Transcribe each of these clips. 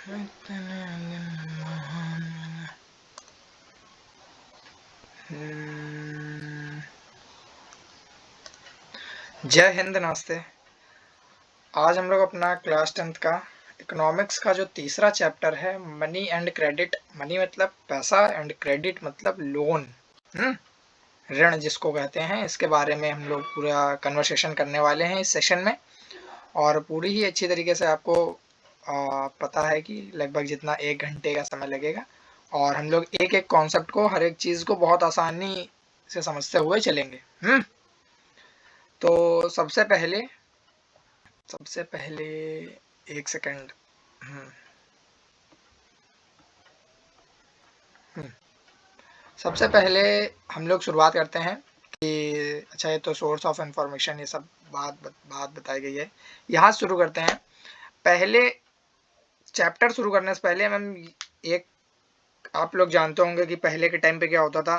जय हिंद, नमस्ते। आज हम लोग अपना क्लास 10th का इकोनॉमिक्स का जो तीसरा चैप्टर है, मनी एंड क्रेडिट। मनी मतलब पैसा एंड क्रेडिट मतलब लोन, ऋण जिसको कहते हैं, इसके बारे में हम लोग पूरा कन्वर्सेशन करने वाले हैं इस सेशन में। और पूरी ही अच्छी तरीके से आपको पता है कि लगभग जितना 1 घंटे का समय लगेगा, और हम लोग एक एक कॉन्सेप्ट को, हर एक चीज़ को बहुत आसानी से समझते हुए चलेंगे। तो सबसे पहले एक सेकंड। सबसे पहले हम लोग शुरुआत करते हैं कि अच्छा, ये तो सोर्स ऑफ इंफॉर्मेशन, ये सब बात बताई गई है। यहाँ शुरू करते हैं। पहले चैप्टर शुरू करने से पहले मैम, एक आप लोग जानते होंगे कि पहले के टाइम पे क्या होता था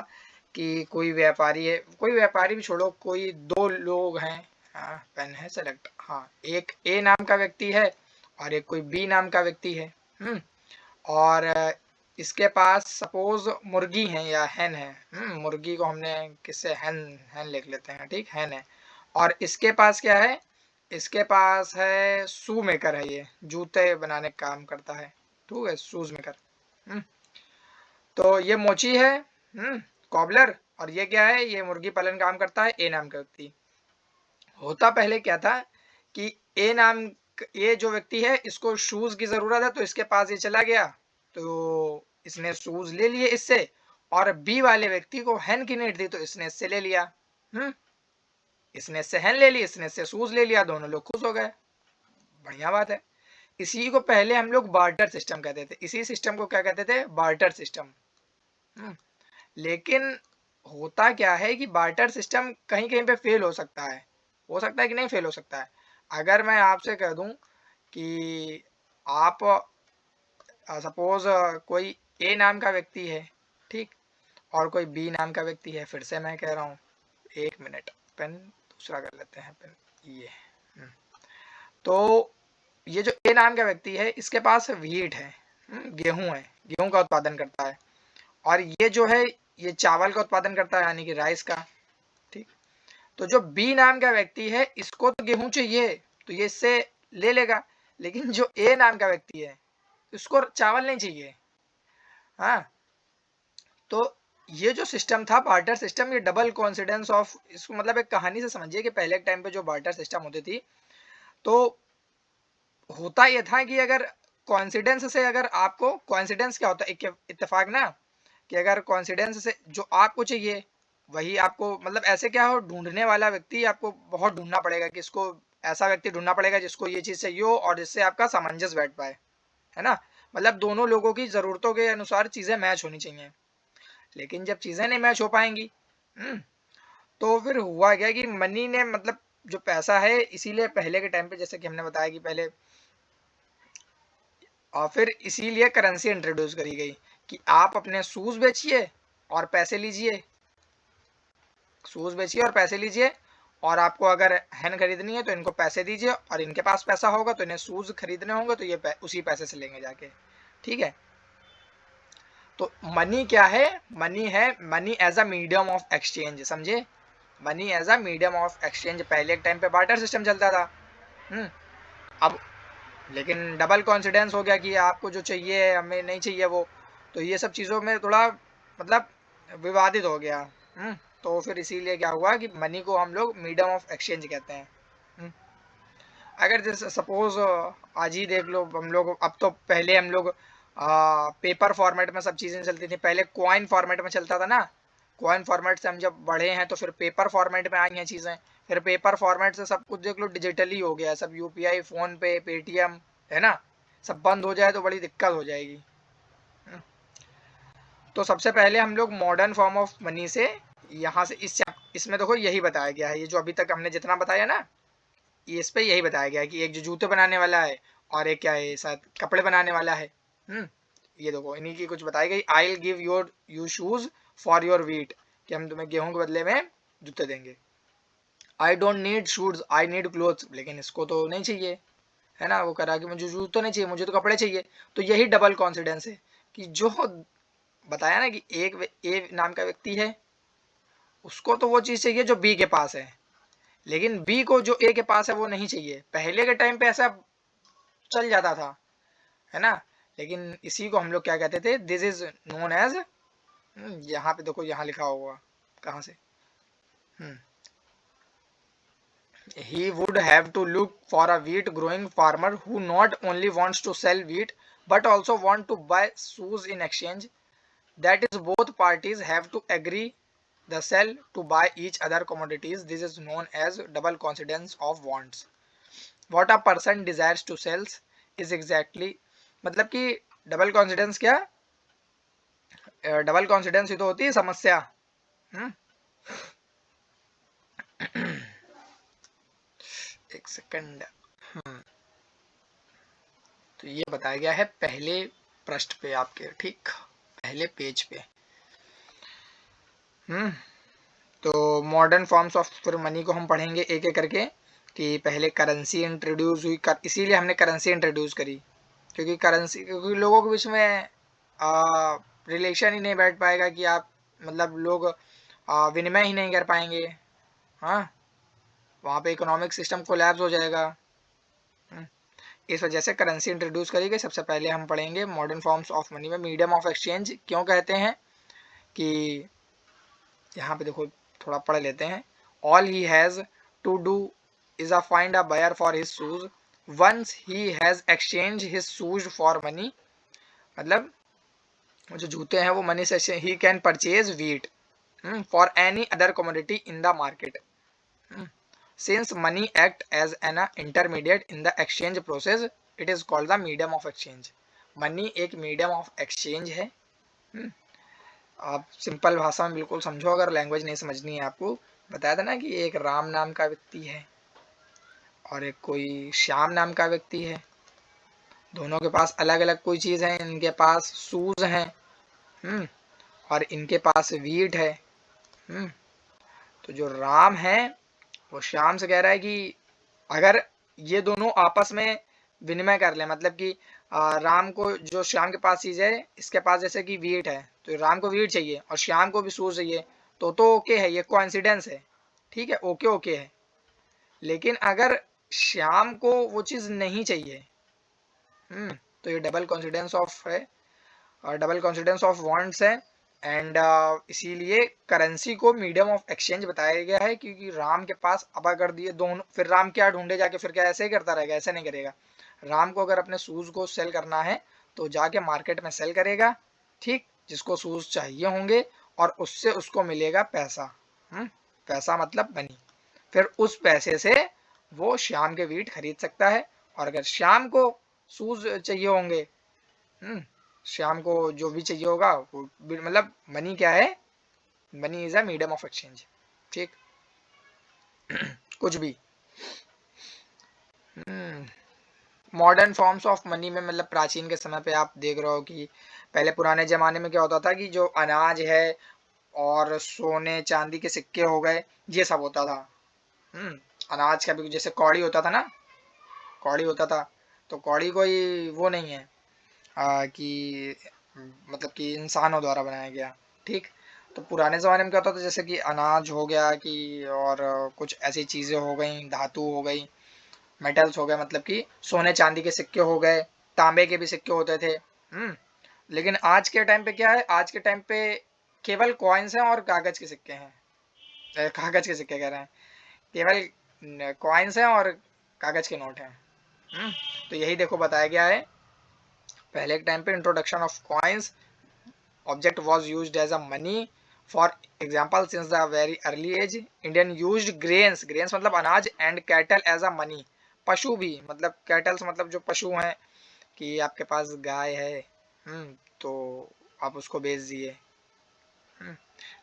कि कोई व्यापारी है, कोई व्यापारी भी छोड़ो, कोई दो लोग हैं, पेन है सेलेक्ट, एक ए नाम का व्यक्ति है और एक कोई बी नाम का व्यक्ति है। और इसके पास सपोज मुर्गी है या हैन है। मुर्गी को हमने किससे हैन हैन लिख लेते हैं, ठीक, हैन है। और इसके पास क्या है, इसके पास है शू मेकर है, ये जूते बनाने का काम करता है, ठीक है, शूज मेकर। तो ये मोची है, कॉबलर, और ये क्या है, ये मुर्गी पालन काम करता है ए नाम का व्यक्ति। होता पहले क्या था कि ये जो व्यक्ति है, इसको शूज की जरूरत है, तो इसके पास ये चला गया, तो इसने शूज ले लिए इससे। और बी वाले व्यक्ति को हैन की नीड थी, तो इसने इससे ले लिया। इसने इससे हैन ले ली, इसने इससे शूज ले लिया, दोनों लोग खुश हो गए, बढ़िया बात है। इसी को पहले हम लोग बार्टर सिस्टम कहते थे। इसी सिस्टम को क्या कहते थे, बार्टर सिस्टम। लेकिन होता क्या है कि बार्टर सिस्टम कहीं कहीं पे फेल हो सकता है कि नहीं फेल हो सकता है। अगर मैं आपसे कह दूं कि आप सपोज कोई ए नाम का व्यक्ति है, ठीक, और कोई बी नाम का व्यक्ति है, फिर से मैं कह रहा हूँ, 1 मिनट, पेन दूसरा कर लेते हैं, पेन ये। तो ये जो ए नाम का व्यक्ति है, इसके पास व्हीट है, गेहूं है, गेहूं का उत्पादन करता है। और ये जो है, ये चावल का उत्पादन करता है, यानी कि राइस का, ठीक। तो जो बी नाम का व्यक्ति है, इसको तो गेहूं चाहिए, तो ये इससे ले लेगा। लेकिन जो ए नाम का व्यक्ति है, उसको चावल नहीं चाहिए। तो ये जो सिस्टम था बार्टर सिस्टम, ये डबल कॉन्सिडेंस ऑफ, इसको मतलब एक कहानी से समझिए कि पहले के टाइम पे जो बार्टर सिस्टम होती थी, तो होता यह था कि अगर कॉन्सिडेंस से, अगर आपको कॉन्सिडेंस क्या होता है, इत्तेफाक ना, कि अगर कॉन्सिडेंस से जो आपको चाहिए वही आपको, मतलब ऐसे क्या हो, ढूंढने वाला व्यक्ति आपको बहुत ढूंढना पड़ेगा, कि इसको ऐसा व्यक्ति ढूंढना पड़ेगा जिसको ये चीज चाहिए हो और जिससे आपका सामंजस्य बैठ पाए, है ना। मतलब दोनों लोगों की जरूरतों के अनुसार चीजें मैच होनी चाहिए। लेकिन जब चीजें नहीं मैच हो पाएंगी, तो फिर हुआ क्या कि मनी ने, मतलब जो पैसा है, इसीलिए पहले के टाइम पे, जैसे कि हमने बताया कि पहले, और फिर इसीलिए करेंसी इंट्रोड्यूस करी गई कि आप अपने शूज बेचिए और पैसे लीजिए, शूज बेचिए और पैसे लीजिए, और आपको अगर हैन खरीदनी है तो इनको पैसे दीजिए, और इनके पास पैसा होगा तो इन्हें शूज खरीदने होंगे, तो ये उसी पैसे से लेंगे जाके, ठीक है। तो मनी क्या है, मनी है, money as a medium of exchange, समझे, money as a medium of exchange. पहले एक टाइम पे बार्टर सिस्टम चलता था, अब लेकिन डबल कॉन्सिडेंस हो गया कि आपको जो चाहिए हमें नहीं चाहिए वो, तो ये सब चीज़ों में थोड़ा मतलब विवादित हो गया। तो फिर इसीलिए क्या हुआ कि मनी को हम लोग मीडियम ऑफ एक्सचेंज कहते हैं। अगर जैसे सपोज आज ही देख लो, हम लोग अब तो, पहले हम लोग पेपर फॉर्मेट में सब चीज़ें चलती थी, पहले कॉइन फॉर्मेट में चलता था ना। कॉइन फॉर्मेट से हम जब बढ़े हैं तो फिर पेपर फॉर्मेट में आई हैं चीज़ें, फिर पेपर फॉर्मेट से सब कुछ देख लो डिजिटली हो गया, सब यूपीआई, फोन पे, पेटीएम, है ना। सब बंद हो जाए तो बड़ी दिक्कत हो जाएगी। तो सबसे पहले हम लोग मॉडर्न फॉर्म ऑफ मनी से, यहाँ से इसमें देखो यही बताया गया है, ये जो अभी तक हमने जितना बताया ना, ये इस पे यही बताया गया है कि एक जो जूते बनाने वाला है और एक क्या है, शायद कपड़े बनाने वाला है। ये देखो इन्हीं की कुछ बताई गई, I will give you shoes for your wheat, कि हम तुम्हें गेहूं के बदले में जूते देंगे। I don't need shoes, I need clothes, लेकिन इसको तो नहीं चाहिए, है ना, वो करा कि मुझे जूते नहीं चाहिए, मुझे तो कपड़े चाहिए। तो यही डबल कॉन्फिडेंस है कि जो बताया ना कि एक ए नाम का व्यक्ति है, उसको तो वो चीज चाहिए जो बी के पास है, लेकिन बी को जो ए के पास है वो नहीं चाहिए। पहले के टाइम पे ऐसा चल जाता था, है ना। लेकिन इसी को हम लोग क्या कहते थे, दिस इज नोन एज, यहाँ पे देखो यहाँ लिखा होगा कहाँ से, he would have to look for a wheat growing farmer who not only wants to sell wheat but also want to buy shoes in exchange. That is, both parties have to agree the sell to buy each other commodities. This is known as double coincidence of wants. What a person desires to sell is exactly, मतलब कि double coincidence क्या, double coincidence ही तो होती है समस्या। एक second. तो ये बताया गया है पहले पृष्ठ पे आपके, ठीक, पहले पेज पे। तो मॉडर्न फॉर्म्स ऑफ फिर मनी को हम पढ़ेंगे एक एक करके, कि पहले करेंसी इंट्रोड्यूस हुई, इसीलिए हमने करेंसी इंट्रोड्यूस करी, क्योंकि करेंसी, क्योंकि लोगों के बीच में रिलेशन ही नहीं बैठ पाएगा कि आप, मतलब लोग विनिमय ही नहीं कर पाएंगे, हाँ, वहाँ पे इकोनॉमिक सिस्टम कोलैप्स हो जाएगा। इस वजह से करेंसी इंट्रोड्यूस करी गई। सबसे पहले हम पढ़ेंगे मॉडर्न फॉर्म्स ऑफ मनी में मीडियम ऑफ एक्सचेंज क्यों कहते हैं, कि यहाँ पे देखो थोड़ा पढ़ लेते हैं। All he has to do is a find a buyer for his shoes once he has exchange his shoes for money, मतलब जो जूते हैं वो मनी से, he can purchase wheat for any other commodity in the market. Since money act as an intermediate in the exchange process, it is called the medium of exchange. Money एक medium of exchange है। आप simple भाषा में बिल्कुल समझो, अगर language नहीं समझनी है आपको। बताया था ना कि एक राम नाम का व्यक्ति है और एक कोई श्याम नाम का व्यक्ति है, दोनों के पास अलग अलग कोई चीज है। इनके पास शूज हैं और इनके पास वीट है। तो जो राम है वो श्याम से कह रहा है कि अगर ये दोनों आपस में विनिमय कर ले, मतलब कि राम को जो श्याम के पास चीज है, इसके पास जैसे कि वीट है तो राम को वीट चाहिए और श्याम को भी शूज चाहिए, तो ओके है, ये कोइंसिडेंस है, ठीक है, ओके ओके है। लेकिन अगर श्याम को वो चीज नहीं चाहिए, तो ये डबल कॉन्सिडेंस ऑफ है, डबल कॉन्सिडेंस ऑफ वांट्स है। एंड इसीलिए करेंसी को मीडियम ऑफ एक्सचेंज बताया गया है, क्योंकि राम के पास अब अगर दिए दोनों, फिर राम क्या ढूंढे जाके, फिर क्या ऐसे ही करता रहेगा, ऐसे नहीं करेगा। राम को अगर अपने शूज को सेल करना है तो जाके मार्केट में सेल करेगा, ठीक, जिसको शूज चाहिए होंगे, और उससे उसको मिलेगा पैसा। पैसा मतलब मनी। फिर उस पैसे से वो श्याम के वीट खरीद सकता है। और अगर श्याम को शूज चाहिए होंगे, श्याम को जो भी चाहिए होगा वो, मतलब मनी क्या है, money is a medium of exchange, ठीक। कुछ भी मॉडर्न फॉर्म्स ऑफ मनी में, मतलब प्राचीन के समय पे आप देख रहे हो कि पहले पुराने जमाने में क्या होता था कि जो अनाज है और सोने चांदी के सिक्के हो गए, ये सब होता था। अनाज का भी जैसे कौड़ी होता था ना, कौड़ी होता था, तो कौड़ी कोई वो नहीं है कि मतलब कि इंसानों द्वारा बनाया गया, ठीक। तो पुराने ज़माने में क्या होता था, जैसे कि अनाज हो गया कि, और कुछ ऐसी चीज़ें हो गई, धातु हो गई, मेटल्स हो गए, मतलब कि सोने चांदी के सिक्के हो गए, तांबे के भी सिक्के होते थे। लेकिन आज के टाइम पे क्या है, आज के टाइम पे केवल कॉइन्स हैं और कागज के सिक्के हैं, कागज के सिक्के कह रहे हैं, केवल कॉइन्स हैं और कागज के नोट हैं। तो यही देखो बताया गया है पहले के टाइम पे, introduction of coins, object was used as a money. For example, since the very early age, Indian used grains मतलब अनाज, and cattle as a money. पशु भी, मतलब कैटल्स मतलब जो पशु हैं, कि आपके पास गाय है, तो आप उसको बेच दिए।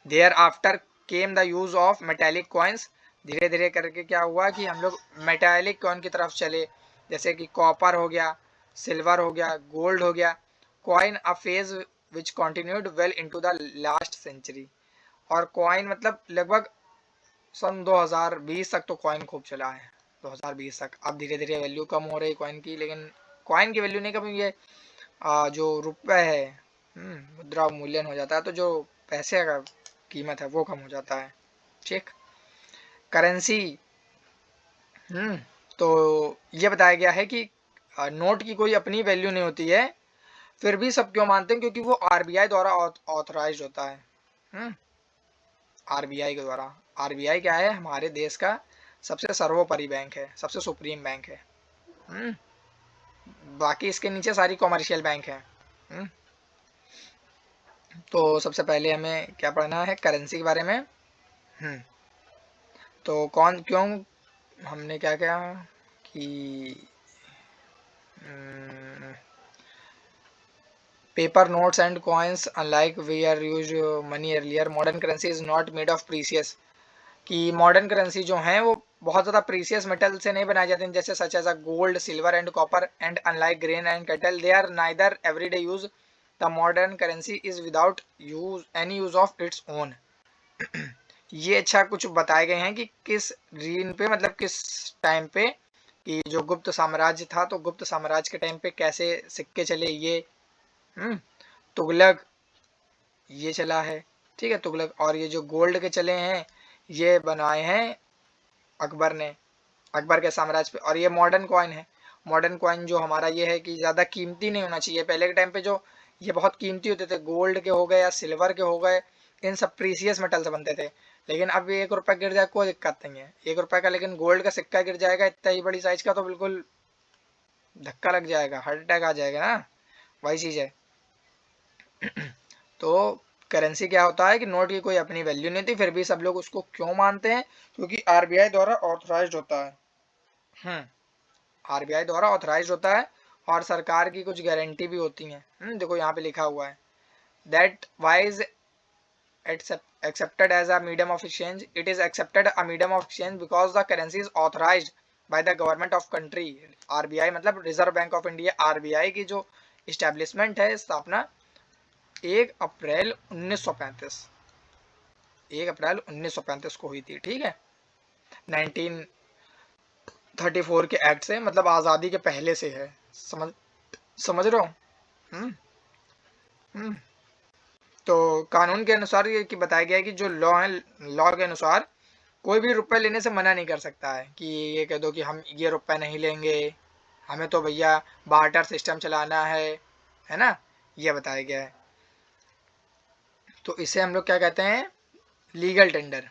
Thereafter came the use of metallic coins. धीरे धीरे करके क्या हुआ कि हम लोग मेटेलिक कॉइन की तरफ चले, जैसे कि कॉपर हो गया, सिल्वर हो गया, गोल्ड हो गया। Coin a phase which continued well into the last century. और कॉइन मतलब लगभग सन 2020 तक तो कॉइन खूब चला है। 2020 तक। अब धीरे धीरे वैल्यू कम हो रही है कॉइन की, लेकिन कॉइन की वैल्यू नहीं कम हुई है, जो रुपए है मुद्रा मूल्यन हो जाता है, तो जो पैसे का कीमत है वो कम हो जाता है। ठीक, करेंसी तो ये बताया गया है कि नोट की कोई अपनी वैल्यू नहीं होती है, फिर भी सब क्यों मानते हैं, क्योंकि वो आरबीआई द्वारा ऑथराइज होता है। आरबीआई के द्वारा। आरबीआई क्या है, हमारे देश का सबसे सर्वोपरि बैंक है, सबसे सुप्रीम बैंक है। बाकी इसके नीचे सारी कॉमर्शियल बैंक है। तो सबसे पहले हमें क्या पढ़ना है, करेंसी के बारे में। तो कौन क्यों हमने क्या क्या कि paper notes and coins, unlike where used money earlier, modern currency is not made of precious, कि मॉडर्न करेंसी जो हैं वो बहुत ज़्यादा प्रीसियस मेटल से नहीं बनाए जाते हैं, जैसे such as a gold, silver and copper, and unlike grain and cattle they are neither everyday use. The modern currency is without use any use of its own. ये अच्छा कुछ बताए गए हैं कि किस रीन पे, मतलब किस टाइम पे, कि जो गुप्त साम्राज्य था, तो गुप्त साम्राज्य के टाइम पे कैसे सिक्के चले, ये तुगलक ये चला है, ठीक है तुगलक। और ये जो गोल्ड के चले हैं ये बनवाए हैं अकबर ने, अकबर के साम्राज्य पे। और ये मॉडर्न कॉइन है। मॉडर्न कॉइन जो हमारा ये है कि ज़्यादा कीमती नहीं होना चाहिए। पहले के टाइम पे जो ये बहुत कीमती होते थे, गोल्ड के हो गए या सिल्वर के हो गए, इन सब प्रीसियस मेटल से बनते थे। लेकिन अब 1 रुपया गिर जाए कोई दिक्कत नहीं है, 1 रुपये का लेकिन गोल्ड का सिक्का गिर जाएगा इतना ही बड़ी साइज का, तो बिल्कुल धक्का लग जाएगा, हार्ट अटैक आ जाएगा ना, वही चीज़ है। तो करेंसी क्या होता है कि नोट की कोई अपनी वैल्यू नहीं थी, फिर भी सब लोग उसको क्यों मानते हैं, क्योंकि आरबीआई द्वारा ऑथराइज्ड होता है। आरबीआई द्वारा ऑथराइज्ड होता है, और सरकार की कुछ गारंटी भी होती है। देखो यहाँ पे लिखा हुआ है, that wise accepted as a medium of exchange. It is accepted a medium of exchange because the currency is authorized by the government of country. RBI मतलब Reserve Bank of India. RBI की जो establishment है, स्थापना 1 अप्रैल 1935, 1 अप्रैल 1935 को हुई थी। ठीक है, 1934 के एक्ट से, मतलब आज़ादी के पहले से है। समझ रहे हो? तो कानून के अनुसार ये कि बताया गया है कि जो लॉ है, लॉ के अनुसार कोई भी रुपए लेने से मना नहीं कर सकता है, कि ये कह दो कि हम ये रुपए नहीं लेंगे, हमें तो भैया बार्टर सिस्टम चलाना है ना, ये बताया गया है। तो इसे हम लोग क्या कहते हैं, लीगल टेंडर।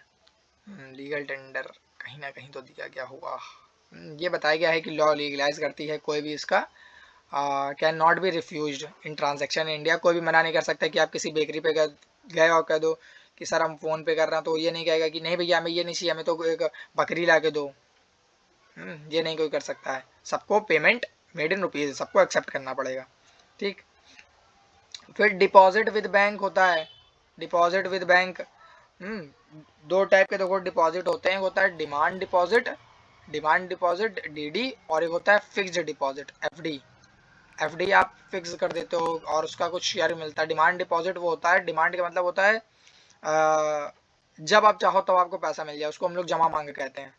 लीगल टेंडर कहीं ना कहीं तो दिया गया होगा। ये बताया गया है कि लॉ लीगलाइज करती है, कोई भी इसका can not be refused in transaction in India. कोई भी मना नहीं कर सकता कि आप किसी बेकरी पे गए और कह दो कि सर हम फ़ोन पे कर रहे हैं, तो ये नहीं कहेगा कि नहीं भैया हमें ये नहीं चाहिए, हमें तो एक बकरी ला के दो। ये नहीं कोई कर सकता है। सबको पेमेंट मेड इन रुपीज़, सबको एक्सेप्ट करना पड़ेगा। ठीक, फिर डिपॉजिट विद बैंक होता है। डिपॉजिट विद बैंक 2 टाइप के देखो डिपॉजिट होते हैं। एक होता है डिमांड डिपॉजिट, डीडी, और एक होता है फिक्स्ड डिपॉजिट, एफडी। एफडी आप फिक्स कर देते हो और उसका कुछ शेयर मिलता है। डिमांड डिपॉजिट वो होता है, डिमांड का मतलब होता है जब आप चाहो तब तो आपको पैसा मिल जाए, उसको हम लोग जमा मांग कहते हैं।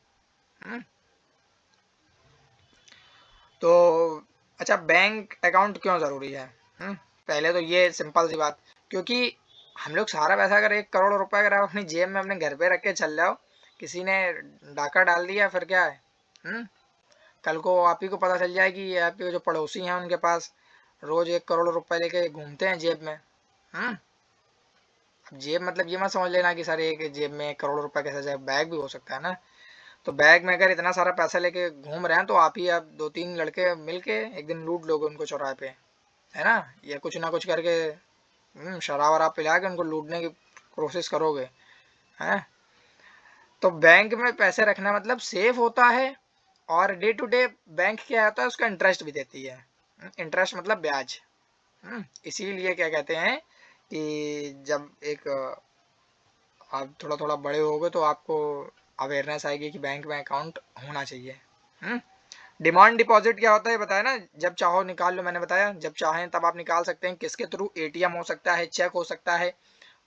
तो अच्छा, बैंक अकाउंट क्यों ज़रूरी है? पहले तो ये सिंपल सी बात, क्योंकि हम लोग सारा पैसा, अगर 1 करोड़ रुपए अगर आप अपनी जेब में अपने घर पे रख के चल जाओ, किसी ने डाका डाल दिया, फिर क्या है, कल को आप ही को पता चल जाए कि आपके जो पड़ोसी हैं उनके पास रोज 1 करोड़ रुपए लेके घूमते हैं जेब में। अब जेब मतलब ये मत समझ लेना कि सर एक जेब में 1 करोड़ रुपए कैसे जाए, बैग भी हो सकता है ना। तो बैग में अगर इतना सारा पैसा लेके घूम रहे हैं, तो आप ही, आप 2-3 लड़के मिलके एक दिन लूट लोगे उनको चौराहे पे, है ना, या कुछ ना कुछ करके शराब वराब पिला के उनको लूटने की कोशिश करोगे, हैं। तो बैंक में पैसे रखना मतलब सेफ होता है, और डे टू डे बैंक क्या होता है, उसका इंटरेस्ट भी देती है। इंटरेस्ट मतलब ब्याज। इसीलिए क्या कहते हैं कि जब एक आप थोड़ा थोड़ा बड़े होगे तो आपको अवेयरनेस आएगी कि बैंक में अकाउंट होना चाहिए। डिमांड डिपॉजिट क्या होता है बताया ना, जब चाहो निकाल लो। मैंने बताया जब चाहें तब आप निकाल सकते हैं। किसके थ्रू? एटीएम हो सकता है, चेक हो सकता है,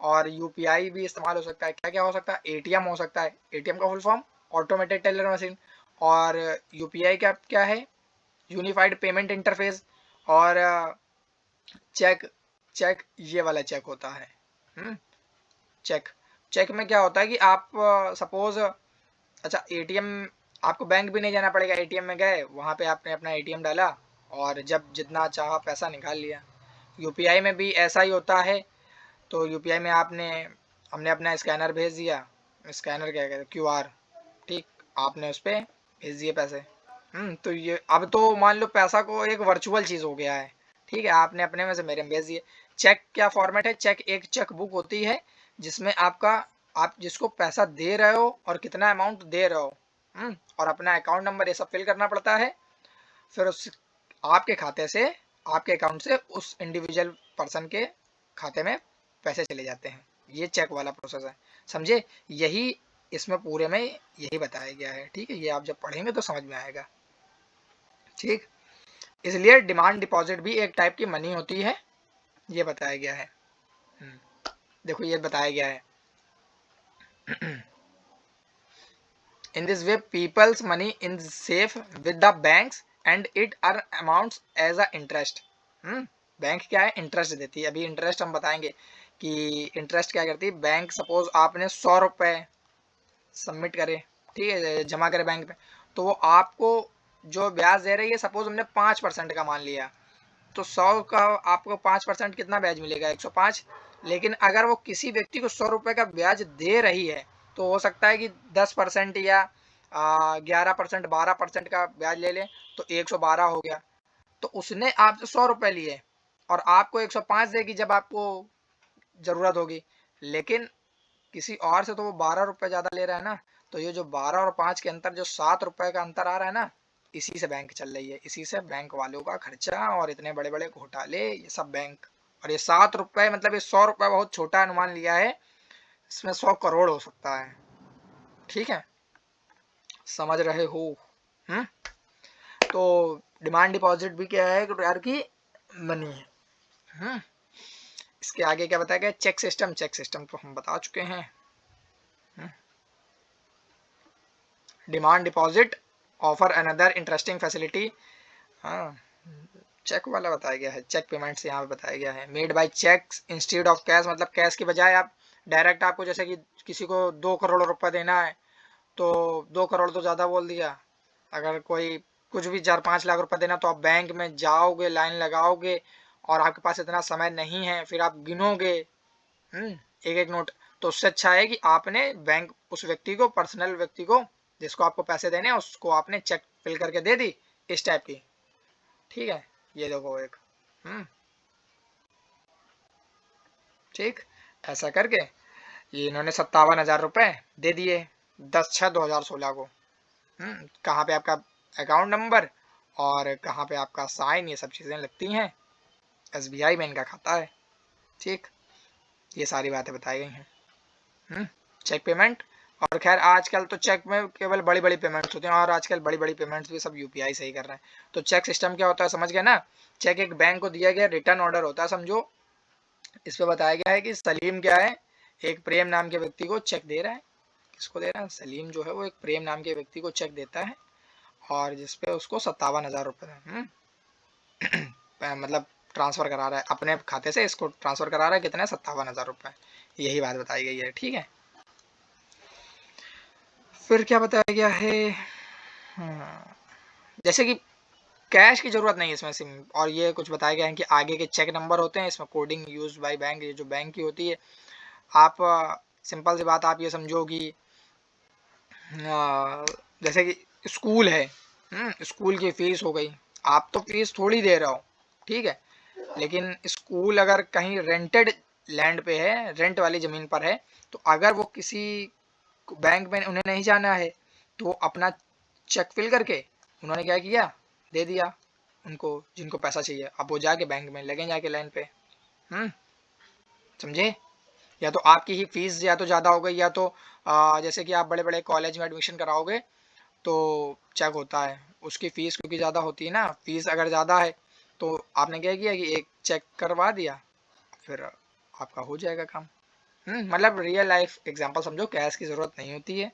और यूपीआई भी इस्तेमाल हो सकता है। क्या क्या हो सकता है? एटीएम हो सकता है। एटीएम का full form automated teller machine. और यूपीआई का क्या है, यूनिफाइड पेमेंट इंटरफेस। और चेक, चेक ये वाला चेक होता है। चेक, चेक में क्या होता है कि आप सपोज, अच्छा एटीएम, आपको बैंक भी नहीं जाना पड़ेगा, एटीएम में गए, वहाँ पे आपने अपना एटीएम डाला और जब जितना चाहा पैसा निकाल लिया। यूपीआई में भी ऐसा ही होता है। तो यूपीआई में हमने अपना स्कैनर भेज दिया, स्कैनर क्या कहते हैं, क्यूआर, ठीक, आपने उस पर भेज दिए पैसे। तो ये अब तो मान लो पैसा को एक वर्चुअल चीज़ हो गया है, ठीक है, आपने अपने में से मेरे में भेज दिए। चेक क्या फॉर्मेट है, चेक एक चेक बुक होती है जिसमें आप जिसको पैसा दे रहे हो और कितना अमाउंट दे रहे हो, और अपना अकाउंट नंबर ये सब फिल करना पड़ता है। फिर उस आपके खाते से, आपके अकाउंट से उस इंडिविजुअल पर्सन के खाते में पैसे चले जाते हैं। ये चेक वाला प्रोसेस है, समझे। यही इसमें पूरे में यही बताया गया है, ठीक है। ये आप जब पढ़ेंगे तो समझ में आएगा, ठीक। इसलिए डिमांड डिपॉजिट भी एक टाइप की मनी होती है, ये बताया गया है। देखो ये बताया गया है, in this way peoples money in safe with the banks and it earn amounts as a interest. Bank क्या है, इंटरेस्ट देती है। अभी इंटरेस्ट हम बताएंगे कि इंटरेस्ट क्या करती है। बैंक सपोज आपने 100 रुपये सबमिट करे, ठीक है, जमा करे बैंक में, तो वो आपको जो ब्याज दे रही है, सपोज हमने 5% का मान लिया, तो 100 का आपको 5% कितना ब्याज मिलेगा, 105। लेकिन अगर वो किसी व्यक्ति को 100 रुपये का ब्याज दे रही है, तो हो सकता है कि 10% या 11%, 12% का ब्याज ले लें, तो 112 हो गया। तो उसने आपसे 100 रुपये लिए और आपको 105 देगी जब आपको ज़रूरत होगी। लेकिन किसी और से तो वो 12 रुपये ज़्यादा ले रहा है ना। तो ये जो 12 और 5 के अंतर, जो 7 रुपये का अंतर आ रहा है ना, इसी से बैंक चल रही है, इसी से बैंक वालों का खर्चा और इतने बड़े बड़े घोटाले, ये सब बैंक। और ये 7 रुपये मतलब ये 100 रुपये बहुत छोटा अनुमान लिया है, इसमें 100 करोड़ हो सकता है, ठीक है, समझ रहे हो। हम्म तो डिमांड डिपॉजिट भी क्या है, एक प्रकार की मनी है। हम्म इसके आगे क्या बताया गया, चेक सिस्टम। चेक सिस्टम तो हम बता चुके हैं। Demand deposit offer another interesting facility. हाँ, चेक वाला बताया गया है, चेक पेमेंट्स यहाँ पे बताया गया है। Made by cheques instead of cash, मतलब कैश के बजाय आप डायरेक्ट, आपको जैसे कि किसी को 2 करोड़ रुपए देना है, तो 2 करोड़ तो ज़्यादा बोल दिया। अगर कोई कुछ भी 4-5 लाख रुपए देना, तो आप बैंक में जाओगे, लाइन लगाओगे, और आपके पास इतना समय नहीं है, फिर आप गिनोगे एक एक नोट। तो उससे अच्छा है कि आपने बैंक, उस व्यक्ति को, पर्सनल व्यक्ति को जिसको आपको पैसे देने हैं, उसको आपने चेक फिल करके दे दी, इस टाइप की, ठीक है। ये देखो एक, ठीक, ऐसा करके ये इन्होंने 57,000 रुपये दे दिए 10/6/2016 को। कहाँ पे आपका अकाउंट नंबर और कहाँ पे आपका साइन, ये सब चीज़ें लगती हैं। एसबीआई में इनका खाता है, ठीक। ये सारी बातें बताई गई हैं। चेक पेमेंट, और खैर आजकल तो चेक में केवल बड़ी बड़ी पेमेंट्स होती हैं, और आजकल बड़ी बड़ी पेमेंट्स भी सब यूपीआई से ही कर रहे हैं। तो चेक सिस्टम क्या होता है, समझ गए ना। चेक एक बैंक को दिया गया रिटर्न ऑर्डर होता है, समझो। इस पे बताया गया है कि सलीम क्या है, एक प्रेम नाम के व्यक्ति को चेक दे रहा है। किसको दे रहा है, सलीम जो है वो एक प्रेम नाम के व्यक्ति को चेक देता है, और जिसपे उसको 57,000 रुपये मतलब ट्रांसफर करा रहा है अपने खाते से, इसको ट्रांसफर करा रहा है, कितने, 57,000 रुपये। यही बात बताई गई है, ठीक है। फिर क्या बताया गया है, जैसे कि कैश की जरूरत नहीं है इसमें सिम, और ये कुछ बताया गया है कि आगे के चेक नंबर होते हैं, इसमें कोडिंग यूज बाय बैंक, ये जो बैंक की होती है। आप सिंपल सी बात आप ये समझो कि जैसे कि स्कूल है, स्कूल की फीस हो गई, आप तो फीस थोड़ी दे रहे हो, ठीक है, लेकिन स्कूल अगर कहीं रेंटेड लैंड पे है, रेंट वाली ज़मीन पर है, तो अगर वो किसी बैंक में उन्हें नहीं जाना है, तो अपना चेक फिल करके उन्होंने क्या किया, दे दिया उनको जिनको पैसा चाहिए। अब वो जाके बैंक में लगे जाके लाइन पे, समझे। या तो आपकी ही फीस या तो ज़्यादा हो गई, या तो जैसे कि आप बड़े बड़े कॉलेज में एडमिशन कराओगे, तो चेक होता है, उसकी फ़ीस क्योंकि ज़्यादा होती है ना, फीस अगर ज़्यादा है, तो आपने क्या किया कि एक चेक करवा दिया, फिर आपका हो जाएगा काम। मतलब रियल लाइफ एग्जांपल समझो, कैश की ज़रूरत नहीं होती है।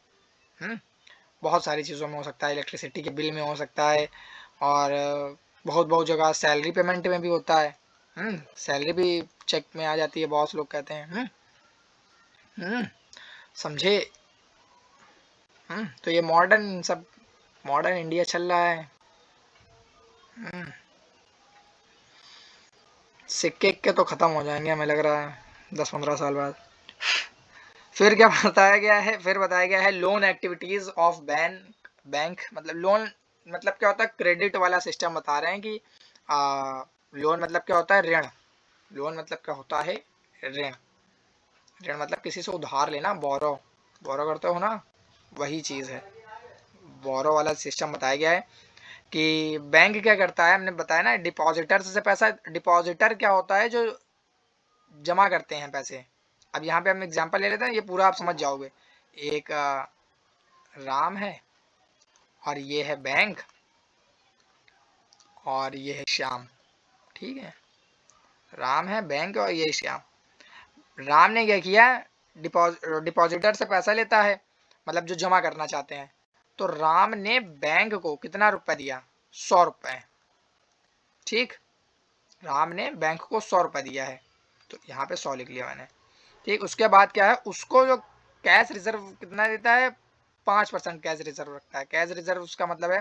बहुत सारी चीज़ों में हो सकता है, इलेक्ट्रिसिटी के बिल में हो सकता है, और बहुत बहुत जगह सैलरी पेमेंट में भी होता है। सैलरी भी चेक में आ जाती है, बहुत लोग कहते हैं। समझे? तो ये मॉडर्न सब, मॉडर्न इंडिया चल रहा है। सिक्के के तो खत्म हो जाएंगे हमें लग रहा है 10-15 साल बाद। फिर क्या बताया गया है, फिर बताया गया है लोन एक्टिविटीज ऑफ बैंक। मतलब लोन मतलब क्या होता है, क्रेडिट वाला सिस्टम बता रहे हैं कि लोन मतलब क्या होता है, ऋण। लोन मतलब क्या होता है, ऋण। ऋण मतलब किसी से उधार लेना, बोरो बोरो करते हो ना, वही चीज है। बोरो वाला सिस्टम बताया गया है कि बैंक क्या करता है, हमने बताया ना, डिपॉजिटर से पैसा। डिपॉजिटर क्या होता है, जो जमा करते हैं पैसे। अब यहाँ पे हम एग्जांपल ले लेते हैं, ये पूरा आप समझ जाओगे। एक राम है, और ये है बैंक, और ये है श्याम। ठीक है, राम है, बैंक, और ये श्याम। राम ने क्या किया, डिपॉजिटर से पैसा लेता है, मतलब जो जमा करना चाहते हैं। तो राम ने बैंक को कितना रुपए दिया, 100 रुपए। ठीक, राम ने बैंक को 100 रुपए दिया है, तो यहाँ पे 100 लिख लिया मैंने। ठीक, उसके बाद क्या है, उसको जो कैश रिजर्व कितना देता है, 5% कैश रिजर्व रखता है। कैश रिजर्व उसका मतलब है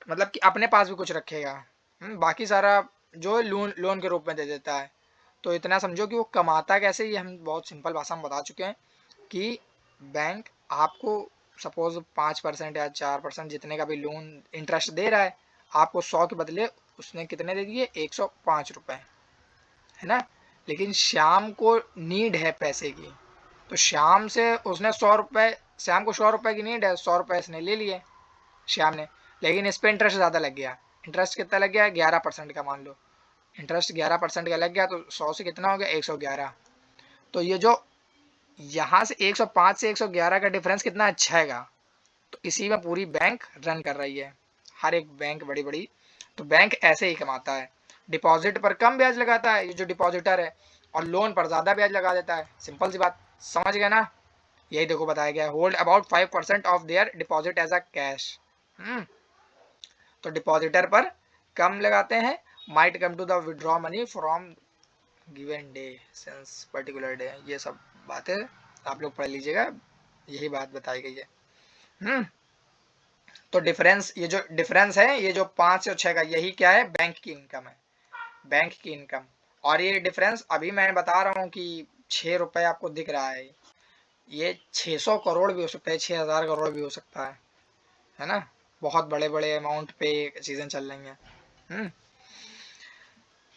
मतलब कि अपने पास भी कुछ रखेगा। बाकी सारा जो लोन लोन के रूप में दे देता है। तो इतना समझो कि वो कमाता कैसे, ये हम बहुत सिंपल भाषा में बता चुके हैं कि बैंक आपको सपोज 5% या 4% जितने का भी लोन इंटरेस्ट दे रहा है, आपको 100 के बदले उसने कितने दे दिए, 105 रुपए, है ना। लेकिन शाम को नीड है पैसे की, तो शाम से उसने 100 रुपए, शाम को 100 रुपए की नीड है, 100 रुपए इसने ले लिए श्याम ने। लेकिन इस पे इंटरेस्ट ज़्यादा लग गया। इंटरेस्ट कितना लग गया, 11% का मान लो। इंटरेस्ट 11% का लग गया, तो 100 से कितना हो गया, 111। तो ये जो यहाँ से 105 से 111 का डिफरेंस कितना अच्छा है। तो इसी में पूरी बैंक रन कर रही है, हर एक बैंक बड़ी बड़ी। तो बैंक ऐसे ही कमाता है, डिपॉजिट पर कम ब्याज लगाता है ये जो डिपॉजिटर है, और लोन पर ज़्यादा ब्याज लगा देता है। सिंपल सी बात, समझ गए ना। यही देखो बताया गया है, hold about 5% of their deposit as a cash. तो डिपॉजिटर पर कम लगाते हैं, might come to the withdraw money from given day since particular day. ये सब बातें आप लोग पढ़ लीजिएगा, यही बात बताई गई है। तो डिफरेंस, ये जो डिफरेंस है, ये जो 5 और 6 का, यही क्या है, बैंक की इनकम है, बैंक की इनकम। और ये डिफरेंस अभी मैं बता रहा हूँ कि 6 रुपए आपको दिख रहा है, ये 600 करोड़ भी हो सकता है, 6000 करोड़ भी हो सकता है ना। बहुत बड़े बड़े अमाउंट पे चीजें चल रही हैं।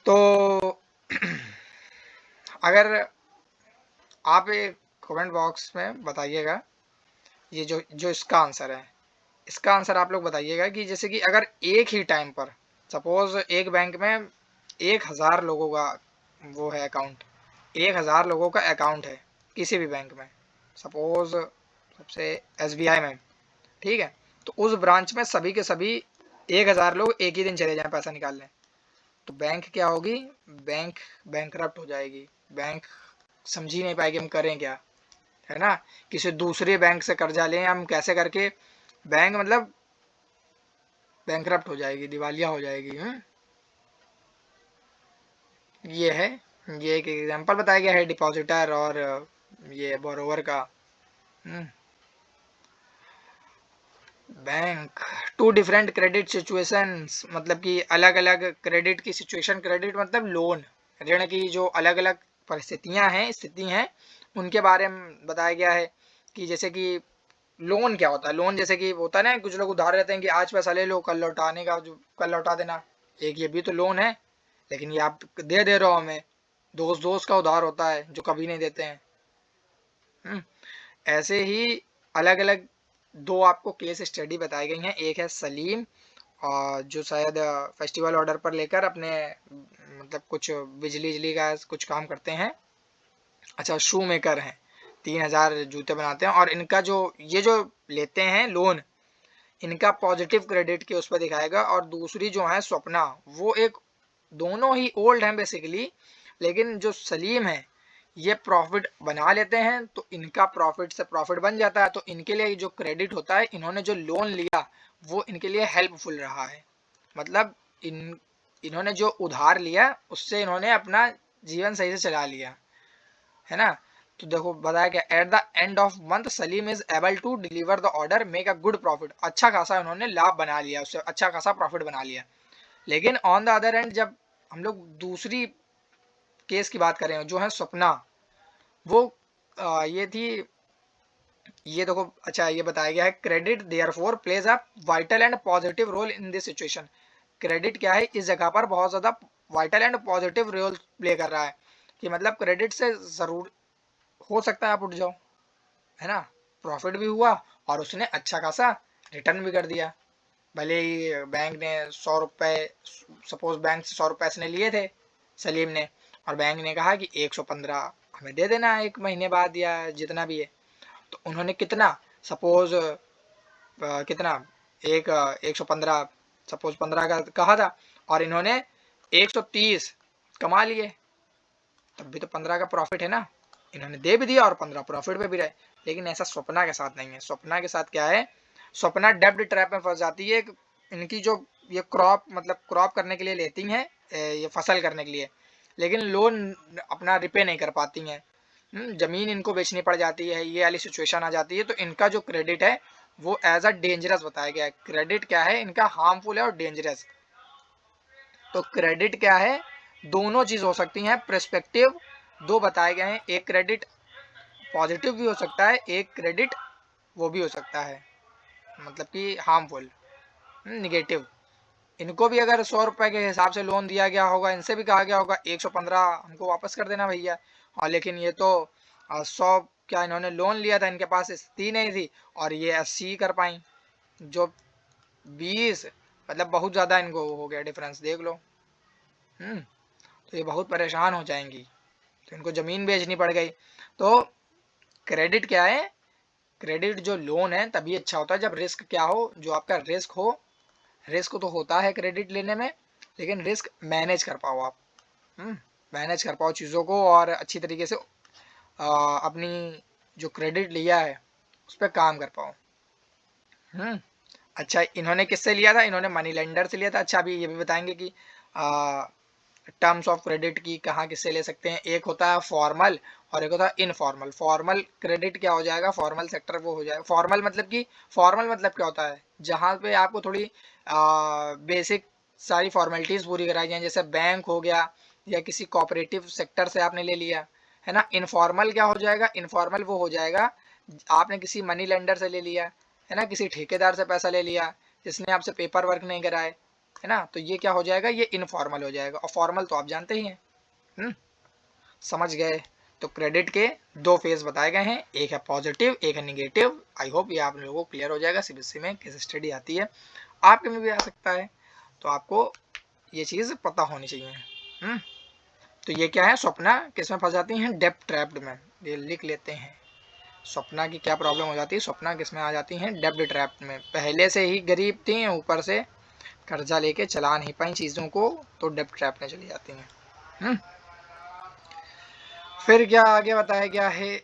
तो अगर आप एक कमेंट बॉक्स में बताइएगा, ये जो जो इसका आंसर है, इसका आंसर आप लोग बताइएगा कि जैसे कि अगर एक ही टाइम पर सपोज एक बैंक में 1000 लोगों का वो है अकाउंट, 1000 लोगों का अकाउंट है किसी भी बैंक में, सपोज सबसे SBI में। ठीक है, तो उस ब्रांच में सभी के सभी 1000 लोग एक ही दिन चले जाएं पैसा निकालने, तो बैंक क्या होगी, बैंक बैंकरप्ट हो जाएगी। बैंक समझ ही नहीं पाएगी हम करें क्या, है ना। किसी दूसरे बैंक से कर्जा लें हम कैसे करके, बैंक मतलब बैंकरप्ट हो जाएगी, दिवालिया हो जाएगी। ये है, ये एक एग्जांपल बताया गया है डिपॉजिटर और ये बोरोवर का। Bank two different credit situations, मतलब कि अलग अलग क्रेडिट की सिचुएशन। क्रेडिट मतलब लोन, ऋण की जो अलग अलग परिस्थितियां हैं, स्थिति हैं, उनके बारे में बताया गया है कि जैसे कि लोन क्या होता है। लोन जैसे कि होता है ना, कुछ लोग उधार रहते हैं कि आज पैसा ले लो, कल लौटाने का, जो कल लौटा देना, एक ये भी तो लोन है। लेकिन ये आप दे रहे हो हमें, दोस्त दोस्त का उधार होता है जो कभी नहीं देते हैं। ऐसे ही अलग अलग दो आपको केस स्टडी बताई गई हैं। एक है सलीम, और जो शायद फेस्टिवल ऑर्डर पर लेकर अपने मतलब कुछ बिजली बिजली का कुछ काम करते हैं। अच्छा, शू मेकर हैं, 3000 जूते बनाते हैं, और इनका जो ये जो लेते हैं लोन, इनका पॉजिटिव क्रेडिट के उस पर दिखाएगा। और दूसरी जो है स्वप्ना, वो एक, दोनों ही ओल्ड हैं बेसिकली, लेकिन जो सलीम है ये प्रॉफिट बना लेते हैं तो इनका प्रॉफिट से प्रॉफिट बन जाता है, तो इनके लिए जो क्रेडिट होता है, इन्होंने जो लोन लिया वो इनके लिए हेल्पफुल रहा है। मतलब इन्होंने जो उधार लिया उससे इन्होंने अपना जीवन सही से चला लिया, है ना। तो देखो बताया क्या, at the end of month Salim is able to deliver the order, make a good profit. अच्छा खासा इन्होंने लाभ बना लिया, उससे अच्छा खासा प्रॉफिट बना लिया। लेकिन ऑन द अदर एंड जब हम लोग दूसरी केस की बात करें जो है स्वप्ना, वो ये थी, ये देखो अच्छा ये बताया गया है, credit therefore plays a vital and positive role in this situation. Credit क्या है, इस जगह पर बहुत ज्यादा vital and positive role play कर रहा है, कि मतलब क्रेडिट से जरूर हो सकता है आप उठ जाओ, है ना, प्रॉफिट भी हुआ और उसने अच्छा खासा रिटर्न भी कर दिया। भले ही बैंक ने 100 रुपए, सपोज बैंक से 100 रुपए इसने लिए थे सलीम ने, और बैंक ने कहा कि 115 हमें दे देना एक महीने बाद या जितना भी है, तो उन्होंने कितना, सपोज कितना, एक 115, सपोज 15 का कहा था और इन्होंने 130 कमा लिए, तब भी तो 15 का प्रॉफिट है ना, इन्होंने दे भी दिया और 15 प्रॉफिट पे भी रहे। लेकिन ऐसा स्वप्ना के साथ नहीं है। स्वप्ना के साथ क्या है, स्वप्ना डेब्ट ट्रैप में फंस जाती है। इनकी जो ये क्रॉप, मतलब क्रॉप करने के लिए लेती हैं, ये फसल करने के लिए, लेकिन लोन अपना रिपे नहीं कर पाती हैं, जमीन इनको बेचनी पड़ जाती है, ये वाली सिचुएशन आ जाती है। तो इनका जो क्रेडिट है वो एज अ डेंजरस बताया गया है। क्रेडिट क्या है इनका, हार्मफुल है और डेंजरस। तो क्रेडिट क्या है, दोनों चीज हो सकती हैं, प्रेस्पेक्टिव दो बताए गए हैं, एक क्रेडिट पॉजिटिव भी हो सकता है, एक क्रेडिट वो भी हो सकता है, मतलब कि हार्मफुल, निगेटिव। इनको भी अगर 100 रुपए के हिसाब से लोन दिया गया होगा, इनसे भी कहा गया होगा 115 हमको वापस कर देना भैया, और लेकिन ये तो 100 क्या इन्होंने लोन लिया था, इनके पास स्थिति नहीं थी और ये 80 कर पाई, जो 20, मतलब बहुत ज्यादा इनको हो गया डिफरेंस, देख लो। तो ये बहुत परेशान हो जाएंगी, तो इनको जमीन बेचनी पड़ गई। तो क्रेडिट क्या है, क्रेडिट जो लोन है तभी अच्छा होता है जब रिस्क क्या हो, जो आपका रिस्क हो। रिस्क तो होता है क्रेडिट लेने में, लेकिन रिस्क मैनेज कर पाओ आप, मैनेज कर पाओ चीज़ों को और अच्छी तरीके से अपनी जो क्रेडिट लिया है उस पर काम कर पाओ। अच्छा इन्होंने किससे लिया था, इन्होंने मनी लेंडर से लिया था। अच्छा अभी ये भी बताएंगे कि टर्म्स ऑफ क्रेडिट की कहाँ किससे ले सकते हैं। एक होता है फॉर्मल और एक होता है इनफॉर्मल। फॉर्मल क्रेडिट क्या हो जाएगा, फॉर्मल सेक्टर वो हो जाएगा। फॉर्मल मतलब कि, फॉर्मल मतलब क्या होता है, जहाँ पे आपको थोड़ी बेसिक सारी फॉर्मेलिटीज पूरी कराई जाए, जैसे बैंक हो गया या किसी कोऑपरेटिव सेक्टर से आपने ले लिया, है ना। इनफॉर्मल क्या हो जाएगा, इनफॉर्मल वो हो जाएगा आपने किसी मनी लेंडर से ले लिया, है ना, किसी ठेकेदार से पैसा ले लिया जिसने आपसे पेपर वर्क नहीं कराए, है ना, तो ये क्या हो जाएगा, ये इनफॉर्मल हो जाएगा। और फॉर्मल तो आप जानते ही हैं। समझ गए। तो क्रेडिट के दो फेज बताए गए हैं, एक है पॉजिटिव, एक है निगेटिव। आई होप ये आप लोगों को क्लियर हो जाएगा। सीबीएसई में केस स्टडी आती है, आपके में भी आ सकता है, तो आपको ये चीज पता होनी चाहिए। तो ये क्या है, स्वप्ना किस में फंस जाती हैं, डेब्ट ट्रैप्ड में। ये लिख लेते हैं, स्वप्ना की क्या प्रॉब्लम हो जाती है, स्वप्ना किस में आ जाती हैं, डेब्ट ट्रैप में। पहले से ही गरीब थी, ऊपर से कर्जा लेके चला नहीं पाई चीजों को, तो डेब्ट ट्रैप में चली जाती हैं। फिर क्या आगे बताया गया है,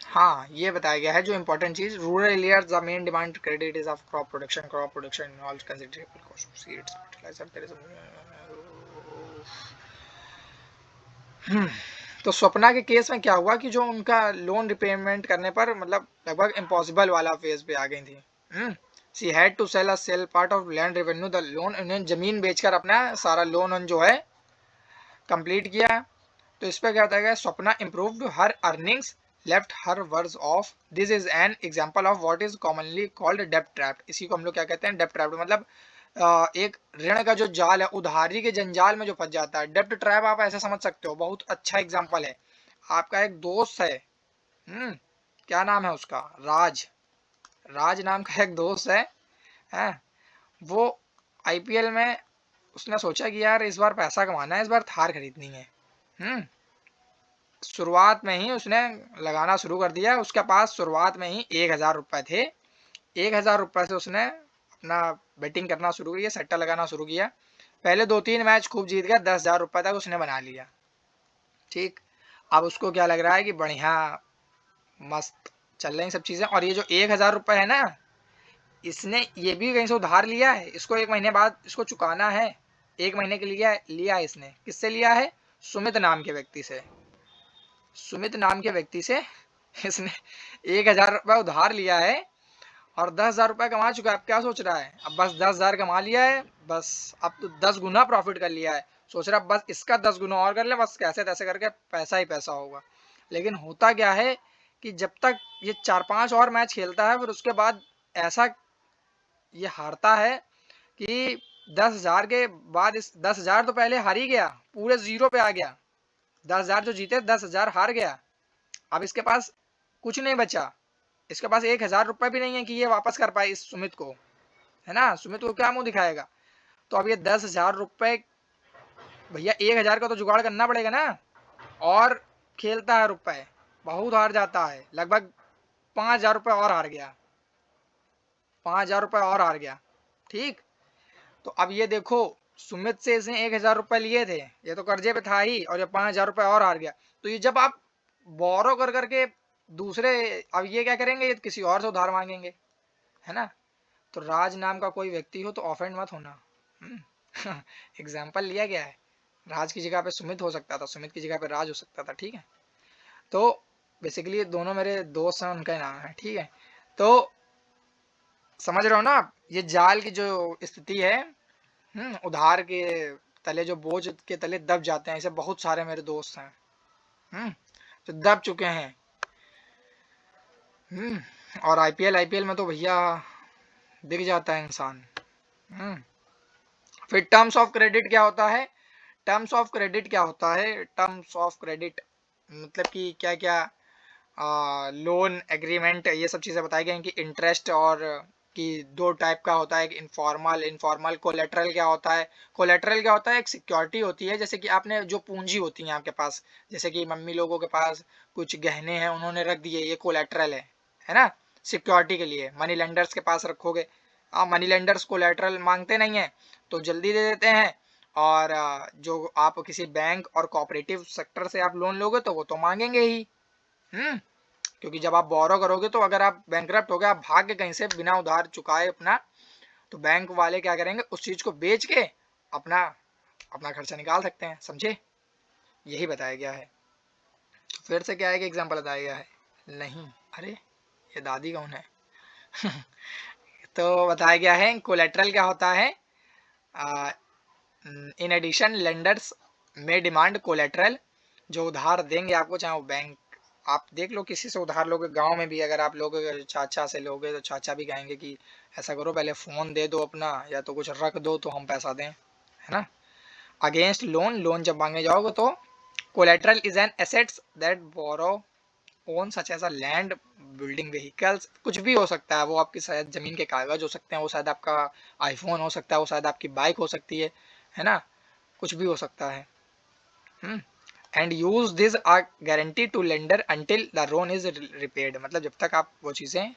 हाँ ये बताया गया है जो इंपॉर्टेंट चीज, rural areas the main demand credit is of crop production. Crop production involves considerable cost of seeds, fertiliser, there is तो स्वप्ना के केस में क्या हुआ कि जो उनका लोन रिपेमेंट करने पर मतलब लगभग इम्पॉसिबल वाला फेज पे आ गई थी। She had to sell a sell part of land revenue the loan, उन्हें जमीन बेचकर अपना सारा लोन जो है कंप्लीट किया। तो इस पर क्या होता है, Swapna improved her earnings, left her worse off. This is an example of what is commonly called डेब्ट ट्रैप। इसी को हम लोग क्या कहते हैं, डेब्ट ट्रैप। मतलब एक ऋण का जो जाल है, उधारी के जंजाल में जो फंस जाता है, डेब्ट ट्रैप आप ऐसे समझ सकते हो। बहुत अच्छा एग्जांपल है, आपका एक दोस्त है, क्या नाम है उसका, राज। राज नाम का एक दोस्त है वो आईपीएल में उसने सोचा कि यार इस बार पैसा कमाना है, इस बार थार खरीदनी है। शुरुआत में ही उसने लगाना शुरू कर दिया। उसके पास शुरुआत में ही 1,000 रुपए थे। 1,000 रुपए से उसने अपना बेटिंग करना शुरू किया, सट्टा लगाना शुरू किया। पहले 2-3 मैच खूब जीत गया, 10,000 रुपए तक उसने बना लिया। ठीक, अब उसको क्या लग रहा है कि बढ़िया मस्त चल रही सब चीजें, और ये जो 1,000 रुपए है ना, इसने ये भी कहीं से उधार लिया है, इसको 1 महीने बाद इसको चुकाना है। 1 महीने के लिए लिया है इसने, किससे लिया है? सुमित नाम के व्यक्ति से। सुमित नाम के व्यक्ति से इसने 1,000 रुपए उधार लिया है और 10,000 रुपए कमा चुका है। अब क्या सोच रहा है? अब बस 10,000 कमा लिया है, बस अब तो 10 गुना प्रॉफिट कर लिया है। सोच रहा है बस इसका 10 गुना और कर ले, बस कैसे तैसे करके पैसा ही पैसा होगा। लेकिन होता क्या है कि जब तक ये 4-5 और मैच खेलता है, फिर उसके बाद ऐसा ये हारता है कि 10,000 के बाद इस 10,000 तो पहले हार ही गया, पूरे जीरो पे आ गया। 10,000 जो जीते 10,000 हार गया। अब इसके पास कुछ नहीं बचा, इसके पास 1,000 रुपए भी नहीं है कि ये वापस कर पाए इस सुमित को, है ना? सुमित को क्या मुंह दिखाएगा? तो अब ये 10,000 रुपए, भैया 1,000 का तो जुगाड़ करना पड़ेगा ना। और खेलता है रुपए, बहुत हार जाता है, लगभग 5,000 रुपए और हार गया, 5,000 रुपए और हार गया। ठीक, तो अब ये देखो, सुमित से इसने 1,000 रुपए लिए थे, ये तो कर्जे पे था ही, और ये 5,000 रुपए और हार गया। तो ये जब आप बोरो कर करके दूसरे, अब ये क्या करेंगे, ये किसी और से उधार मांगेंगे, है ना? तो राज नाम का कोई व्यक्ति हो तो ऑफेंड मत होना। एग्जाम्पल लिया गया है, राज की जगह पे सुमित हो सकता था, सुमित की जगह पे राज हो सकता था। ठीक है, तो बेसिकली दोनों मेरे दोस्त हैं, उनका नाम है। ठीक है, तो समझ रहे हो ना आप, ये जाल की जो स्थिति है, उधार के तले, जो बोझ के तले दब जाते हैं, ऐसे बहुत सारे मेरे दोस्त हैं तो दब चुके हैं। और आईपीएल में तो भैया बिक जाता है इंसान। फिर टर्म्स ऑफ क्रेडिट क्या होता है? टर्म्स ऑफ क्रेडिट क्या होता है? टर्म्स ऑफ क्रेडिट मतलब कि क्या क्या लोन एग्रीमेंट, ये सब चीज़ें बताई गई कि इंटरेस्ट, और कि 2 टाइप का होता है, एक इनफॉर्मल, इनफॉर्मल। कोलेटरल क्या होता है? कोलेटरल क्या होता है? एक सिक्योरिटी होती है, जैसे कि आपने जो पूंजी होती है आपके पास, जैसे कि मम्मी लोगों के पास कुछ गहने हैं, उन्होंने रख दिए, ये कोलेटरल है ना? सिक्योरिटी के लिए। मनी लेंडर्स के पास रखोगे, मनी लेंडर्स कोलेटरल मांगते नहीं है, तो जल्दी दे देते हैं। और जो आप किसी बैंक और कोऑपरेटिव सेक्टर से आप लोन लोगे तो वो तो मांगेंगे ही। क्योंकि जब आप बोरो करोगे, तो अगर आप बैंकरप्ट हो गए, आप भाग के कहीं से बिना उधार चुकाए अपना, तो बैंक वाले क्या करेंगे, उस चीज को बेच के अपना अपना खर्चा निकाल सकते हैं। समझे? यही बताया गया है। तो फिर से क्या है कि एग्जाम्पल बताया गया है? नहीं, अरे ये दादी कौन है? तो बताया गया है कोलेटरल क्या होता है। इन एडिशन लेंडर्स में डिमांड कोलेटरल, जो उधार देंगे आपको, चाहे वो बैंक, आप देख लो किसी से उधार लोगे, गांव में भी अगर आप लोगे, चाचा से लोगे, तो चाचा भी कहेंगे कि ऐसा करो, पहले फ़ोन दे दो अपना, या तो कुछ रख दो तो हम पैसा दें, है ना? अगेंस्ट लोन, लोन जब मांगने जाओगे तो collateral is an assets that borrow own such as a land, building, vehicles, कुछ भी हो सकता है वो। आपकी शायद ज़मीन के कागज हो सकते हैं, वो शायद आपका आईफोन हो सकता है, वो शायद आपकी बाइक हो सकती है ना? कुछ भी हो सकता है। And use this are guarantee to lender until the loan is repaid, मतलब जब तक आप वो चीज़ें,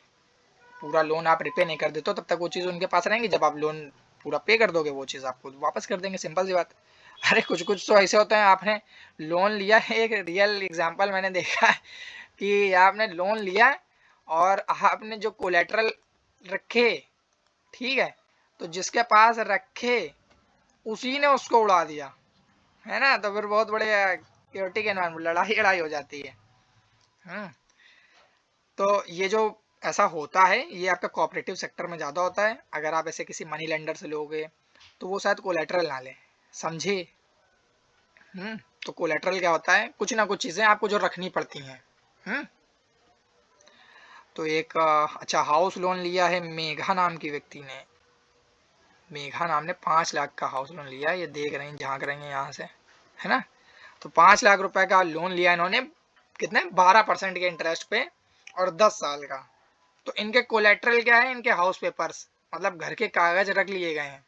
पूरा लोन आप रिपे नहीं कर देते, तब तक वो चीज़ उनके पास रहेंगी। जब आप लोन पूरा पे कर दोगे, वो चीज़ आपको वापस कर देंगे, सिंपल सी बात। अरे कुछ कुछ तो ऐसे होते हैं, आपने लोन लिया है, एक रियल एग्जांपल मैंने देखा है कि आपने लोन लिया और आपने जो कोलेटरल रखे, ठीक है, तो जिसके पास रखे उसी ने उसको उड़ा दिया, है ना? तो फिर बहुत बड़े क्योटिक एनवायरमेंट, लड़ाई लड़ाई हो जाती है। तो ये जो ऐसा होता है, ये आपका कोऑपरेटिव सेक्टर में ज़्यादा होता है। अगर आप ऐसे किसी मनी लेंडर से लोगे तो वो शायद कोलेटरल ना ले, समझे? तो कोलेटरल क्या होता है? कुछ ना कुछ चीज़ें आपको जो रखनी पड़ती हैं। तो एक अच्छा हाउस लोन लिया है मेघा नाम की व्यक्ति ने। मेघा नाम ने 5 लाख का हाउस लोन लिया, ये देख रहे हैं, झांक रहे हैं यहाँ से, है ना? तो 5 लाख रुपए का लोन लिया इन्होंने, कितने? 12% के इंटरेस्ट पे, और 10 साल का। तो इनके कोलेटरल क्या है? इनके हाउस पेपर्स, मतलब घर के कागज रख लिए गए हैं।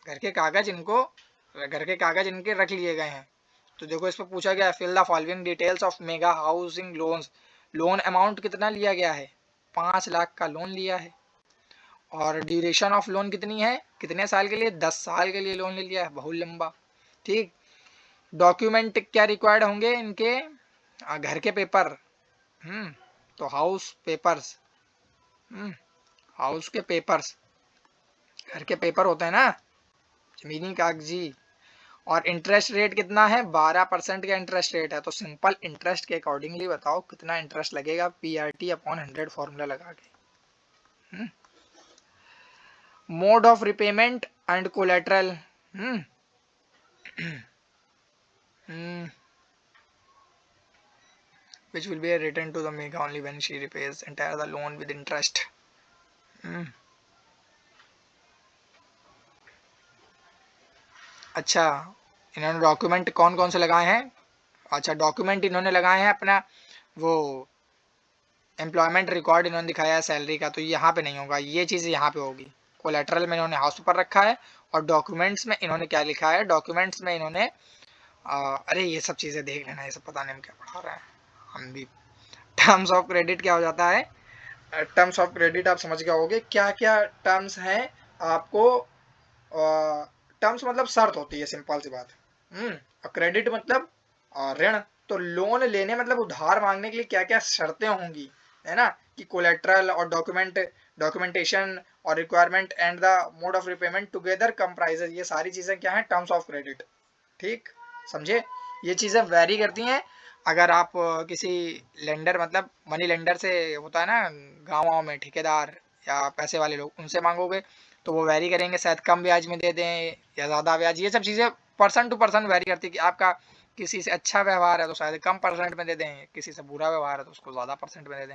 घर के कागज इनके रख लिए गए हैं। तो देखो, इस पर पूछा गया, fill the following details of mega housing loans. Loan amount कितना लिया गया है? 5 लाख का लोन लिया है। और ड्यूरेशन ऑफ लोन कितनी है? कितने साल के लिए? 10 साल के लिए लोन ले लिया है, बहुत लंबा। ठीक, डॉक्यूमेंट क्या रिक्वायर्ड होंगे इनके? घर के पेपर, तो हाउस पेपर्स, हाउस के पेपर्स, घर के पेपर होते हैं ना, जमीनी कागजी। और इंटरेस्ट रेट कितना है, 12% का इंटरेस्ट रेट है। तो सिंपल इंटरेस्ट के अकॉर्डिंगली बताओ कितना इंटरेस्ट लगेगा, PRT अपॉन 100 फॉर्मूला लगा के। Mode of repayment and collateral, which will be returned to the Megha only when she repays entire the loan with interest. अच्छा, इन्होंने डॉक्यूमेंट कौन कौन से लगाए हैं, अच्छा डॉक्यूमेंट इन्होंने लगाए हैं अपना वो एम्प्लॉयमेंट रिकॉर्ड इन्होंने दिखाया है सैलरी का, तो यहाँ पे नहीं होगा, ये चीज़ यहाँ पे होगी। कोलेटरल में इन्होंने हाउस पर रखा है, और डॉक्यूमेंट्स में इन्होंने क्या लिखा है, डॉक्यूमेंट्स में इन्होंने अरे ये सब चीज़ें देख लेना, ये सब पता नहीं हम क्या पढ़ा रहे हैं हम भी। टर्म्स ऑफ क्रेडिट क्या हो जाता है, टर्म्स ऑफ क्रेडिट आप समझ गए होगे क्या क्या टर्म्स हैं आपको, टर्म्स मतलब शर्त होती है, सिंपल सी बात। क्रेडिट मतलब ऋण, तो लोन लेने मतलब उधार मांगने के लिए क्या क्या शर्तें होंगी, है ना, कि कोलेट्रल और डॉक्यूमेंटेशन और requirement and the mode of repayment together comprises, ये सारी चीजें क्या हैं, टर्म्स ऑफ क्रेडिट। ठीक समझे, ये चीजें वेरी करती हैं। अगर आप किसी लेंडर मतलब मनी लेंडर से होता है ना गाँव में ठेकेदार या पैसे वाले लोग, उनसे मांगोगे तो वो वेरी करेंगे, शायद कम ब्याज में दे दें या ज़्यादा ब्याज, ये सब चीज़ें पर्सन टू पर्सन वेरी करती है। कि आपका किसी से अच्छा व्यवहार है तो शायद कम परसेंट में दे दें, किसी से बुरा व्यवहार है तो उसको ज़्यादा परसेंट में दे दें,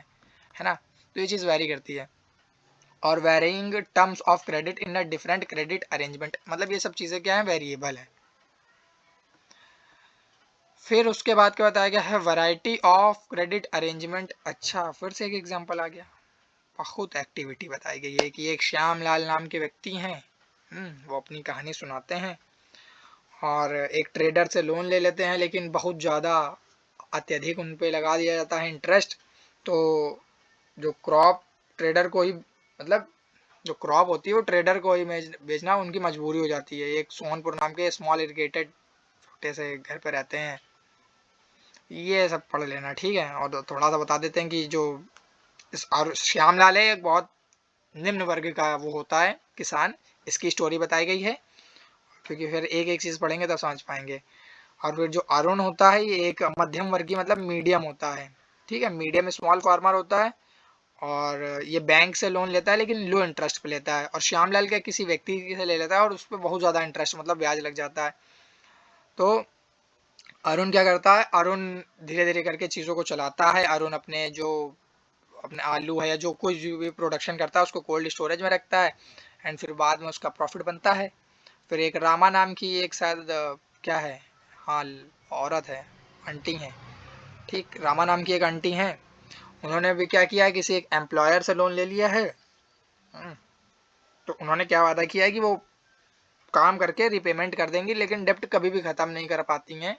है ना, तो ये चीज़ वेरी करती है। और varying terms of credit in a different credit arrangement, मतलब ये सब चीज़ें क्या है, वेरिएबल है। फिर उसके बाद क्या बताया गया है, वैरायटी ऑफ क्रेडिट अरेंजमेंट। अच्छा, फिर से एक एग्जांपल आ गया, बहुत एक्टिविटी बताई गई है कि एक श्याम लाल नाम के व्यक्ति हैं, वो अपनी कहानी सुनाते हैं और एक ट्रेडर से लोन ले लेते हैं, लेकिन बहुत ज़्यादा अत्यधिक उन पे लगा दिया जाता है इंटरेस्ट। तो जो क्रॉप ट्रेडर को ही मतलब जो क्रॉप होती है वो ट्रेडर को ही बेचना उनकी मजबूरी हो जाती है। एक सोनपुर नाम के स्मॉल इरिगेटेड छोटे से घर पे रहते हैं, ये सब पढ़ लेना, ठीक है। और थोड़ा सा बता देते हैं कि जो और श्यामलाल है एक बहुत निम्न वर्ग का वो होता है किसान, इसकी स्टोरी बताई गई है, क्योंकि फिर एक एक चीज़ पढ़ेंगे तब समझ पाएंगे। और फिर जो अरुण होता है ये एक मध्यम वर्गीय मतलब मीडियम होता है, ठीक है, मीडियम स्मॉल फार्मर होता है, और ये बैंक से लोन लेता है लेकिन लो इंटरेस्ट पे लेता है। और श्यामलाल का किसी व्यक्ति से ले लेता है और उस पर बहुत ज़्यादा इंटरेस्ट मतलब ब्याज लग जाता है। तो अरुण क्या करता है, अरुण धीरे धीरे करके चीज़ों को चलाता है। अरुण अपने आलू है या जो कुछ भी प्रोडक्शन करता है उसको कोल्ड स्टोरेज में रखता है, एंड फिर बाद में उसका प्रॉफिट बनता है। फिर एक रामा नाम की एक शायद क्या है, हाँ औरत है, आंटी है, ठीक, रामा नाम की एक आंटी हैं, उन्होंने भी क्या किया है, किसी एक एम्प्लॉयर से लोन ले लिया है। तो उन्होंने क्या वादा किया है कि वो काम करके रिपेमेंट कर देंगी, लेकिन डेप्ट कभी भी ख़त्म नहीं कर पाती हैं।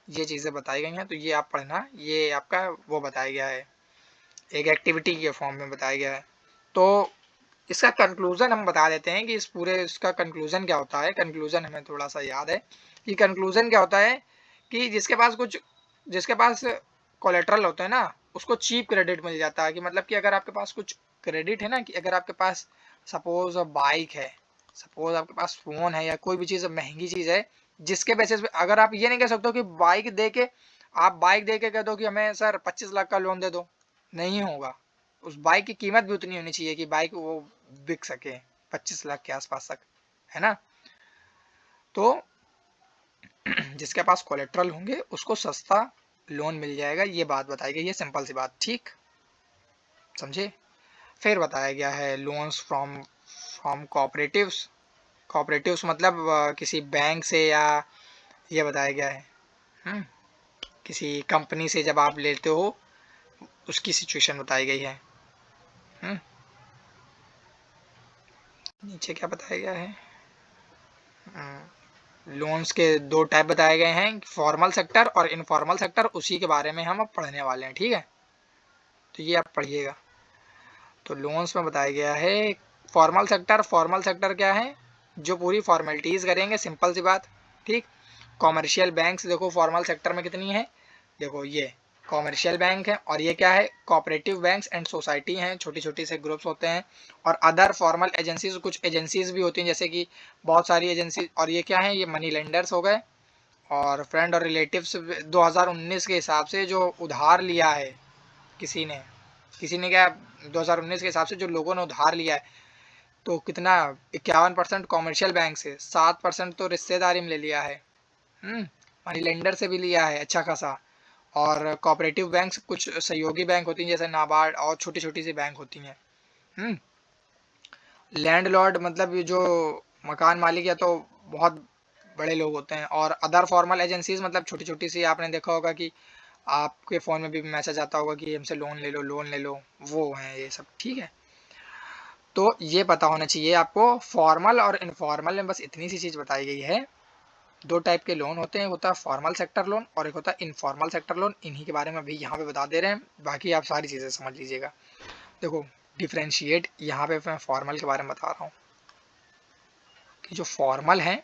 ये चीज़ें बताई गई हैं, तो ये आप पढ़ना, ये आपका वो बताया गया है, एक एक्टिविटी के फॉर्म में बताया गया है। तो इसका कंक्लूजन हम बता देते हैं कि इस पूरे इसका कंक्लूजन क्या होता है। कंक्लूजन हमें थोड़ा सा याद है कि कंक्लूजन क्या होता है कि जिसके पास कोलेट्रल होते हैं ना उसको चीप क्रेडिट मिल जाता है। कि मतलब कि अगर आपके पास कुछ क्रेडिट है ना, कि अगर आपके पास सपोज बाइक है, सपोज आपके पास फ़ोन है या कोई भी चीज़ महंगी चीज़ है, जिसके बेसिस पे अगर आप ये नहीं कह सकते हो कि बाइक दे के कह दो कि हमें सर 25 लाख का लोन दे दो, नहीं होगा। उस बाइक की कीमत भी उतनी होनी चाहिए कि बाइक वो बिक सके 25 लाख के आसपास तक, है ना। तो जिसके पास कोलेट्रल होंगे उसको सस्ता लोन मिल जाएगा, ये बात बताई गई है, सिंपल सी बात, ठीक समझे। फिर बताया गया है लोन्स फ्रॉम कोऑपरेटिव्स। कोऑपरेटिव्स मतलब किसी बैंक से, या ये बताया गया है किसी कंपनी से जब आप लेते हो उसकी सिचुएशन बताई गई है। नीचे क्या बताया गया है, लोन्स के दो टाइप बताए गए हैं, फॉर्मल सेक्टर और इनफॉर्मल सेक्टर, उसी के बारे में हम अब पढ़ने वाले हैं, ठीक है। तो ये आप पढ़िएगा। तो लोन्स में बताया गया है फॉर्मल सेक्टर क्या है, जो पूरी फॉर्मेलिटीज़ करेंगे, सिंपल सी बात, ठीक। कॉमर्शियल बैंक्स देखो फॉर्मल सेक्टर में कितनी है, देखो ये कॉमर्शियल बैंक है, और ये क्या है, कोऑपरेटिव बैंक्स एंड सोसाइटी हैं, छोटी छोटी से ग्रुप्स होते हैं। और अदर फॉर्मल एजेंसीज, कुछ एजेंसीज भी होती हैं जैसे कि बहुत सारी एजेंसी। और ये क्या है, ये मनी लेंडर्स हो गए। और फ्रेंड और रिलेटिव्स 2019 के हिसाब से जो उधार लिया है किसी ने क्या, 2019 के हिसाब से जो लोगों ने उधार लिया है, तो कितना, 51% कॉमर्शियल बैंक से, 7% तो रिश्तेदारी में ले लिया है, मनी लेंडर से भी लिया है अच्छा खासा। और कोऑपरेटिव बैंक, कुछ सहयोगी बैंक होती हैं जैसे नाबार्ड, और छोटी छोटी सी बैंक होती हैं। लैंडलॉर्ड मतलब जो मकान मालिक या तो बहुत बड़े लोग होते हैं। और अदर फॉर्मल एजेंसीज मतलब छोटी छोटी सी, आपने देखा होगा कि आपके फ़ोन में भी मैसेज आता होगा कि हमसे लोन ले लो, लोन ले लो, वो हैं ये सब, ठीक है। तो ये पता होना चाहिए आपको, फॉर्मल और इनफॉर्मल में बस इतनी सी चीज़ बताई गई है। दो टाइप के लोन होते हैं, एक होता है फॉर्मल सेक्टर लोन और एक होता है इनफॉर्मल सेक्टर लोन। इन्हीं के बारे में अभी यहाँ पे बता दे रहे हैं, बाकी आप सारी चीज़ें समझ लीजिएगा। देखो डिफ्रेंशिएट, यहाँ पे मैं फॉर्मल के बारे में बता रहा हूँ कि जो फॉर्मल है,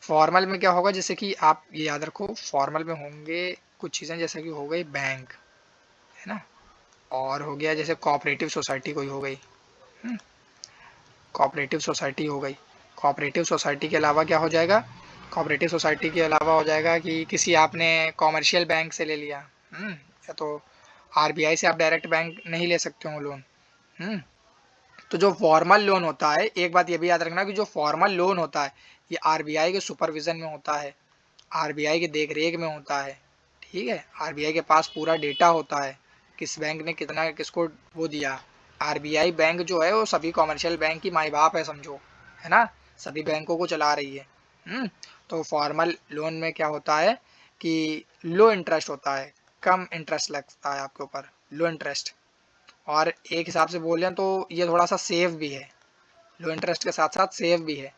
फॉर्मल में क्या होगा, जैसे कि आप ये याद रखो, फॉर्मल में होंगे कुछ चीज़ें जैसे कि हो गई बैंक, है ना, और हो गया जैसे कोऑपरेटिव सोसाइटी कोई हो गई, कोऑपरेटिव सोसाइटी हो गई। कोऑपरेटिव सोसाइटी के अलावा क्या हो जाएगा, कोऑपरेटिव सोसाइटी के अलावा हो जाएगा कि किसी आपने कॉमर्शियल बैंक से ले लिया, या तो आरबीआई से आप डायरेक्ट बैंक नहीं ले सकते हो लोन। तो जो फॉर्मल लोन होता है, एक बात ये भी याद रखना कि जो फॉर्मल लोन होता है ये आरबीआई के सुपरविजन में होता है, आरबीआई के देखरेख में होता है, ठीक है। आरबीआई के पास पूरा डेटा होता है, किस बैंक ने कितना किसको वो दिया। आरबीआई बैंक जो है वो सभी कॉमर्शियल बैंक की माई बाप है, समझो, है ना, सभी बैंकों को चला रही है। तो फॉर्मल लोन में क्या होता है कि लो इंटरेस्ट होता है, कम इंटरेस्ट लगता है आपके ऊपर, लो इंटरेस्ट। और एक हिसाब से बोल लें तो ये थोड़ा सा सेफ भी है, लो इंटरेस्ट के साथ साथ सेफ भी है।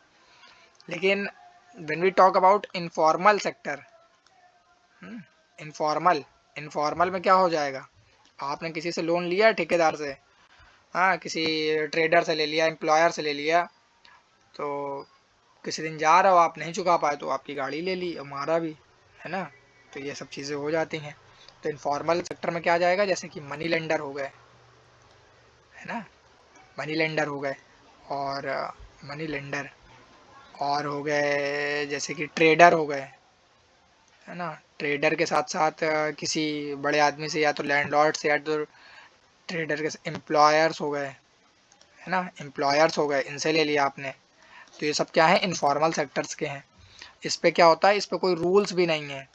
लेकिन when we talk about informal sector, informal में क्या हो जाएगा, आपने किसी से लोन लिया, ठेकेदार से, हाँ, किसी ट्रेडर से ले लिया, एम्प्लॉयर से ले लिया, तो किसी दिन जा रहे हो आप नहीं चुका पाए तो आपकी गाड़ी ले ली और मारा भी, है ना। तो ये सब चीज़ें हो जाती हैं। तो इनफॉर्मल सेक्टर में क्या आ जाएगा, जैसे कि मनी लेंडर हो गए, है ना, मनी लेंडर हो गए, और मनी लेंडर, और हो गए जैसे कि ट्रेडर हो गए, है ना। ट्रेडर के साथ साथ किसी बड़े आदमी से, या तो लैंडलॉर्ड से, या तो ट्रेडर के एम्प्लॉयर्स हो गए, है ना, एम्प्लॉयर्स हो गए, इनसे ले लिया आपने। तो ये सब क्या है, इनफॉर्मल सेक्टर्स के हैं। इस पे क्या होता है, इस पे कोई रूल्स भी नहीं है,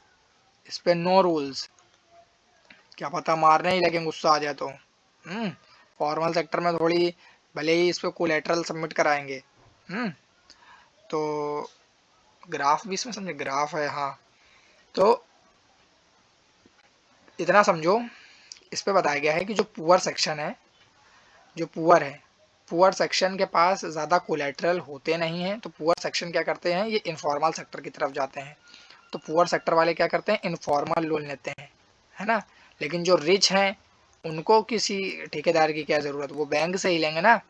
इस पे नो रूल्स, क्या पता मारने ही लगे गुस्सा आ जाए तो। फॉर्मल सेक्टर में थोड़ी, भले ही इस पे कोलेटरल सबमिट कराएंगे। तो ग्राफ भी इसमें समझे, ग्राफ है, हाँ। तो इतना समझो, इस पे बताया गया है कि जो पुअर सेक्शन है, जो पुअर है, पुअर सेक्शन के पास ज़्यादा कोलेटरल होते नहीं हैं, तो पुअर सेक्शन क्या करते हैं, ये इनफॉर्मल सेक्टर की तरफ जाते हैं। तो पुअर सेक्टर वाले क्या करते हैं, इनफॉर्मल लोन लेते हैं, है ना। लेकिन जो रिच हैं उनको किसी ठेकेदार की क्या ज़रूरत, वो बैंक से ही लेंगे ना,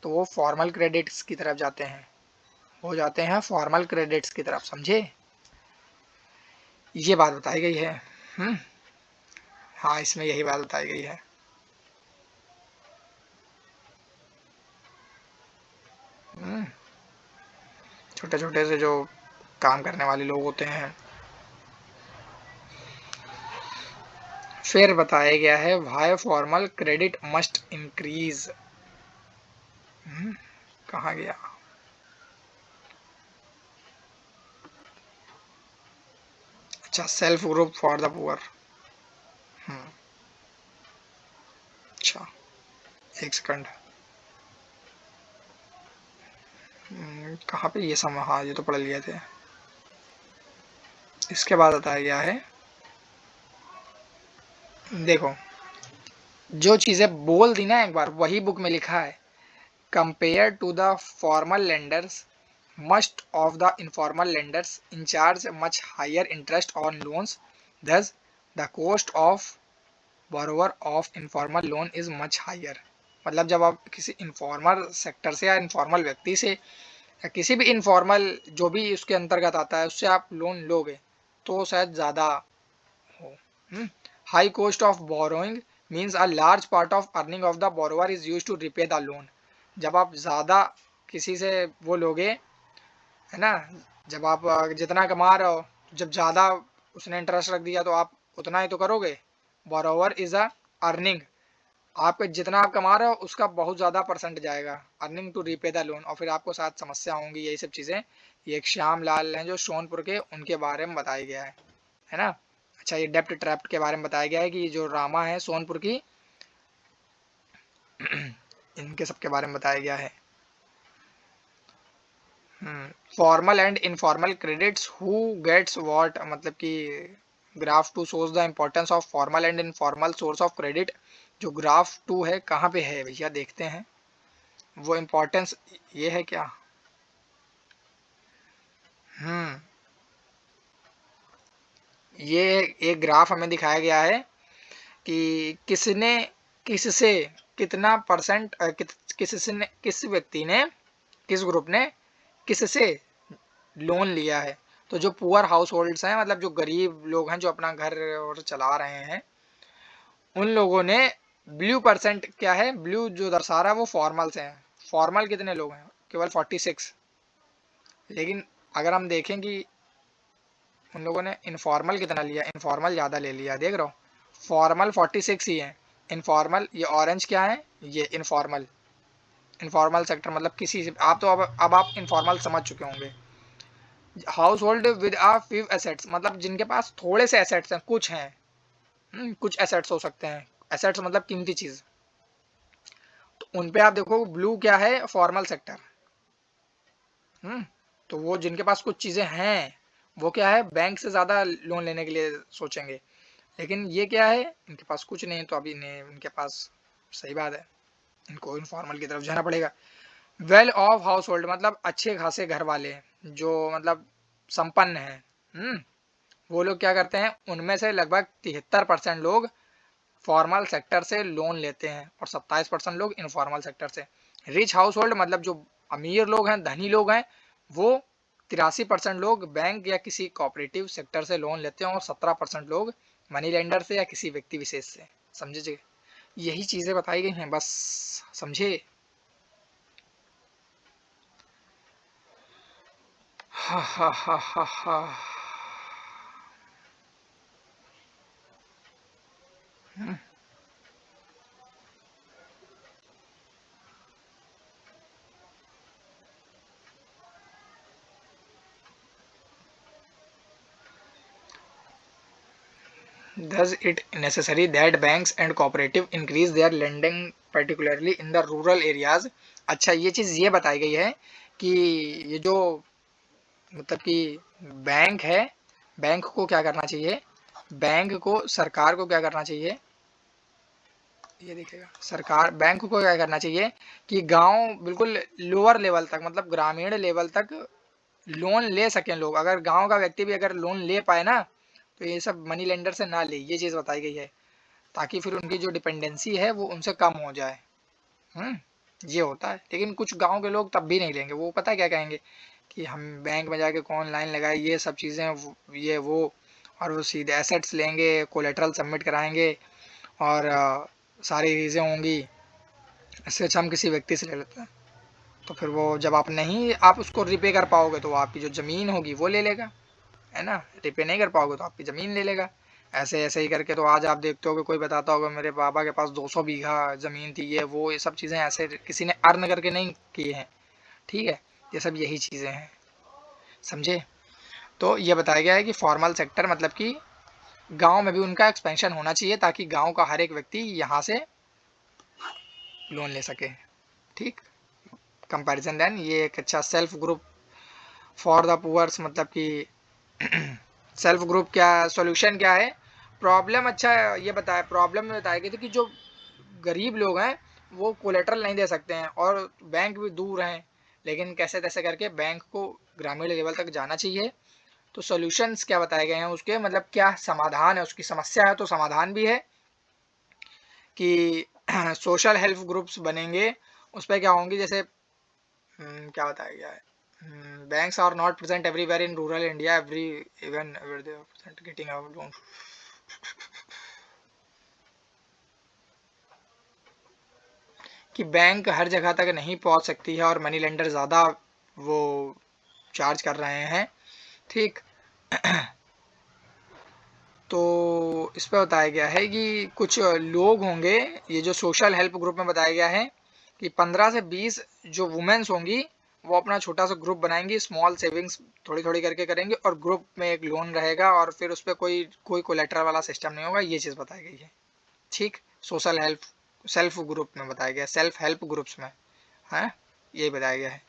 तो वो फॉर्मल क्रेडिट्स की तरफ जाते हैं, हो जाते हैं फॉर्मल क्रेडिट्स की तरफ, समझे। ये बात बताई गई है। हाँ, इसमें यही बात बताई गई है। छोटे छोटे से जो काम करने वाले लोग होते हैं। फिर बताया गया है why formal credit must increase. कहाँ गया, अच्छा, self group for the poor. अच्छा, एक सेकंड, कहाँ पे ये सम, हाँ ये तो पढ़ लिए थे। इसके बाद बताया गया है, देखो जो चीज़ें बोल दी ना एक बार, वही बुक में लिखा है। Compare to the formal lenders, must of the informal lenders in charge much higher interest on loans, thus the cost of borrower of informal loan is much higher. मतलब जब आप किसी इनफॉर्मल सेक्टर से या informal व्यक्ति से या किसी भी इनफॉर्मल जो भी उसके अंतर्गत आता है उससे आप लोन लोगे तो शायद ज़्यादा हो, high cost of borrowing means a large part of earning of the borrower is use to repay the loan. जब आप ज़्यादा किसी से वो लोगे, है ना, जब आप जितना कमा रहे हो, जब ज़्यादा उसने इंटरेस्ट रख दिया तो आप उतना ही तो करोगे। बोरोवर इज अ अर्निंग, आपके जितना आप कमा रहे हो उसका बहुत ज़्यादा परसेंट जाएगा, earning to repay the loan, और फिर आपको साथ समस्या होंगी, यही सब चीज़ें। ये एक श्याम लाल हैं जो सोनपुर के, उनके बारे में बताया गया है ना। अच्छा, ये डेप्ट ट्रैप के बारे में बताया गया है कि जो रामा है सोनपुर की, इनके सबके बारे में बताया गया है। Formal and informal credits, who gets what, मतलब कि graph 2 shows the importance of formal and informal source of credit. जो ग्राफ 2 है कहाँ पे है भैया, देखते हैं वो इम्पोर्टेंस ये है क्या। ये एक ग्राफ हमें दिखाया गया है कि किसने किससे कितना परसेंट, किस व्यक्ति ने, किस ग्रुप ने किससे लोन लिया है। तो जो पुअर हाउस होल्ड्स हैं, मतलब जो गरीब लोग हैं जो अपना घर और चला रहे हैं, उन लोगों ने, ब्लू परसेंट क्या है, ब्लू जो दर्शा रहा है वो फॉर्मल से हैं। फॉर्मल कितने लोग हैं, केवल 46। लेकिन अगर हम देखें कि उन लोगों ने इनफॉर्मल कितना लिया, इनफॉर्मल ज़्यादा ले लिया, देख रहे हो, फॉर्मल 46 ही है, इनफॉर्मल ये ऑरेंज क्या है, ये इनफॉर्मल। इनफॉर्मल सेक्टर मतलब किसी से, आप तो अब आप इनफॉर्मल समझ चुके होंगे। House hold with uh few assets, मतलब जिनके पास थोड़े से एसेट्स हैं, कुछ हैं, कुछ एसेट्स हो सकते हैं, एसेट्स मतलब कीमती चीज। तो उन पे आप देखो ब्लू क्या है, फॉर्मल सेक्टर। तो वो जिनके पास कुछ चीजें हैं, वो क्या है, बैंक से ज्यादा लोन लेने के लिए सोचेंगे। लेकिन ये क्या है, इनके पास कुछ नहीं, तो अभी इनके पास, सही बात है, इनको इनफॉर्मल की तरफ जाना पड़ेगा। वेल ऑफ हाउस होल्ड मतलब अच्छे खासे घर वाले, जो मतलब संपन्न है, वो लोग क्या करते हैं, उनमें से लगभग 73% लोग फॉर्मल सेक्टर से लोन लेते हैं और 27% लोग इनफॉर्मल सेक्टर से। रिच हाउस होल्ड मतलब जो अमीर लोग हैं, धनी लोग हैं, वो 83% लोग बैंक या किसी कोऑपरेटिव सेक्टर से लोन लेते हैं और 17% लोग मनी लेंडर से या किसी व्यक्ति विशेष से। समझे, यही चीजें बताई गई हैं, बस समझे। हा हा हा हा हा। Thus it necessary that banks and cooperative increase their lending particularly in the rural areas। अच्छा, ये चीज़ ये बताई गई है कि ये जो मतलब कि बैंक है, बैंक को क्या करना चाहिए, बैंक को, सरकार को क्या करना चाहिए, ये देखिएगा, सरकार बैंक को क्या करना चाहिए कि गांव बिल्कुल लोअर लेवल तक, मतलब ग्रामीण लेवल तक लोन ले सकें लोग। अगर गांव का व्यक्ति भी अगर लोन ले पाए ना, तो ये सब मनी लेंडर से ना ले, ये चीज़ बताई गई है, ताकि फिर उनकी जो डिपेंडेंसी है वो उनसे कम हो जाए। हम्म ये होता है। लेकिन कुछ गांव के लोग तब भी नहीं लेंगे, वो पता है क्या कहेंगे कि हम बैंक में जाके कौन लाइन लगाए, ये सब चीज़ें, ये वो, और वो सीधे एसेट्स लेंगे, कोलेटरल सबमिट कराएंगे, और सारी चीज़ें होंगी, इससे अच्छा हम किसी व्यक्ति से ले लेते हैं। तो फिर वो जब आप नहीं, आप उसको रिपे कर पाओगे तो वो आपकी जो ज़मीन होगी वो ले लेगा, है ना। रिपे नहीं कर पाओगे तो आपकी ज़मीन ले लेगा। ऐसे ऐसे ही करके तो आज आप देखते हो कि कोई बताता होगा मेरे बाबा के पास 200 बीघा ज़मीन थी, ये वो, ये सब चीज़ें ऐसे किसी ने अर्न करके नहीं किए हैं, ठीक है। ये सब यही चीज़ें हैं, समझे। तो ये बताया गया है कि फॉर्मल सेक्टर मतलब कि गांव में भी उनका एक्सपेंशन होना चाहिए, ताकि गांव का हर एक व्यक्ति यहाँ से लोन ले सके, ठीक। कंपैरिजन देन ये एक अच्छा self group for the poors, मतलब कि सेल्फ ग्रुप क्या सॉल्यूशन क्या है, प्रॉब्लम। अच्छा, ये बताया, प्रॉब्लम में बताया गया था कि जो गरीब लोग हैं वो कोलेटरल नहीं दे सकते हैं और बैंक भी दूर हैं, लेकिन कैसे तैसे करके बैंक को ग्रामीण लेवल तक जाना चाहिए। तो सॉल्यूशंस क्या बताए गए हैं उसके, मतलब क्या समाधान है उसकी, समस्या है तो समाधान भी है कि सोशल हेल्प ग्रुप्स बनेंगे। उस पर क्या होंगी, जैसे क्या बताया गया है, banks are not present everywhere in rural India, every even where they are present getting our loan। कि बैंक हर जगह तक नहीं पहुंच सकती है और मनी लेंडर ज़्यादा वो चार्ज कर रहे हैं, ठीक। तो इस पर बताया गया है कि कुछ लोग होंगे, ये जो सोशल हेल्प ग्रुप में बताया गया है कि 15 से 20 जो वुमेन्स होंगी वो अपना छोटा सा ग्रुप बनाएंगी, स्मॉल सेविंग्स थोड़ी थोड़ी करके करेंगे और ग्रुप में एक लोन रहेगा और फिर उस पर कोई कोलेटरल वाला सिस्टम नहीं होगा, ये चीज़ बताई गई है, ठीक। सोशल हेल्प सेल्फ ग्रुप में बताया गया, सेल्फ हेल्प ग्रुप्स में है, ये बताया गया है,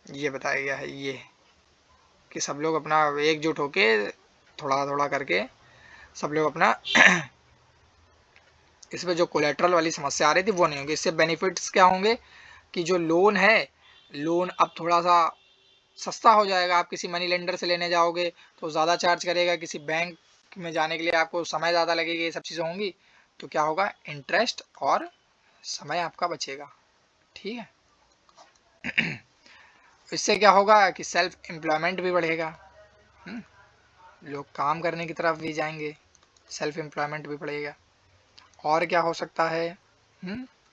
ये बताया गया है ये कि सब लोग अपना एकजुट होके थोड़ा थोड़ा करके सब लोग अपना इसमें जो कोलेट्रल वाली समस्या आ रही थी वो नहीं होगी। इससे बेनिफिट्स क्या होंगे कि जो लोन है, लोन अब थोड़ा सा सस्ता हो जाएगा। आप किसी मनी लेंडर से लेने जाओगे तो ज़्यादा चार्ज करेगा, किसी बैंक में जाने के लिए आपको समय ज़्यादा लगेगा, ये सब चीज़ें होंगी। तो क्या होगा, इंटरेस्ट और समय आपका बचेगा, ठीक है। इससे क्या होगा कि सेल्फ एम्प्लॉयमेंट भी बढ़ेगा, लोग काम करने की तरफ भी जाएंगे, सेल्फ एम्प्लॉयमेंट भी बढ़ेगा। और क्या हो सकता है,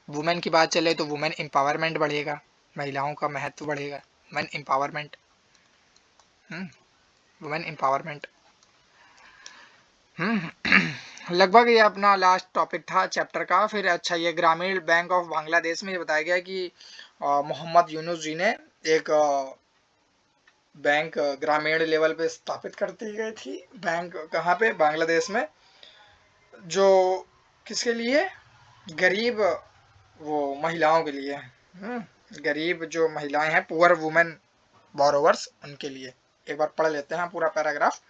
वुमेन की बात चले तो वुमेन एम्पावरमेंट बढ़ेगा, महिलाओं का महत्व बढ़ेगा, वुमेन एम्पावरमेंट, वुमेन एम्पावरमेंट। लगभग ये अपना लास्ट टॉपिक था चैप्टर का। फिर अच्छा, ये ग्रामीण बैंक ऑफ बांग्लादेश में ये बताया गया कि मोहम्मद यूनुस जी ने एक बैंक ग्रामीण लेवल पे स्थापित कर दी गई थी। बैंक कहाँ पे, बांग्लादेश में, जो किसके लिए, गरीब वो महिलाओं के लिए, गरीब जो महिलाएं हैं, पुअर वुमेन बोरोवर्स, उनके लिए। एक बार पढ़ लेते हैं पूरा पैराग्राफ,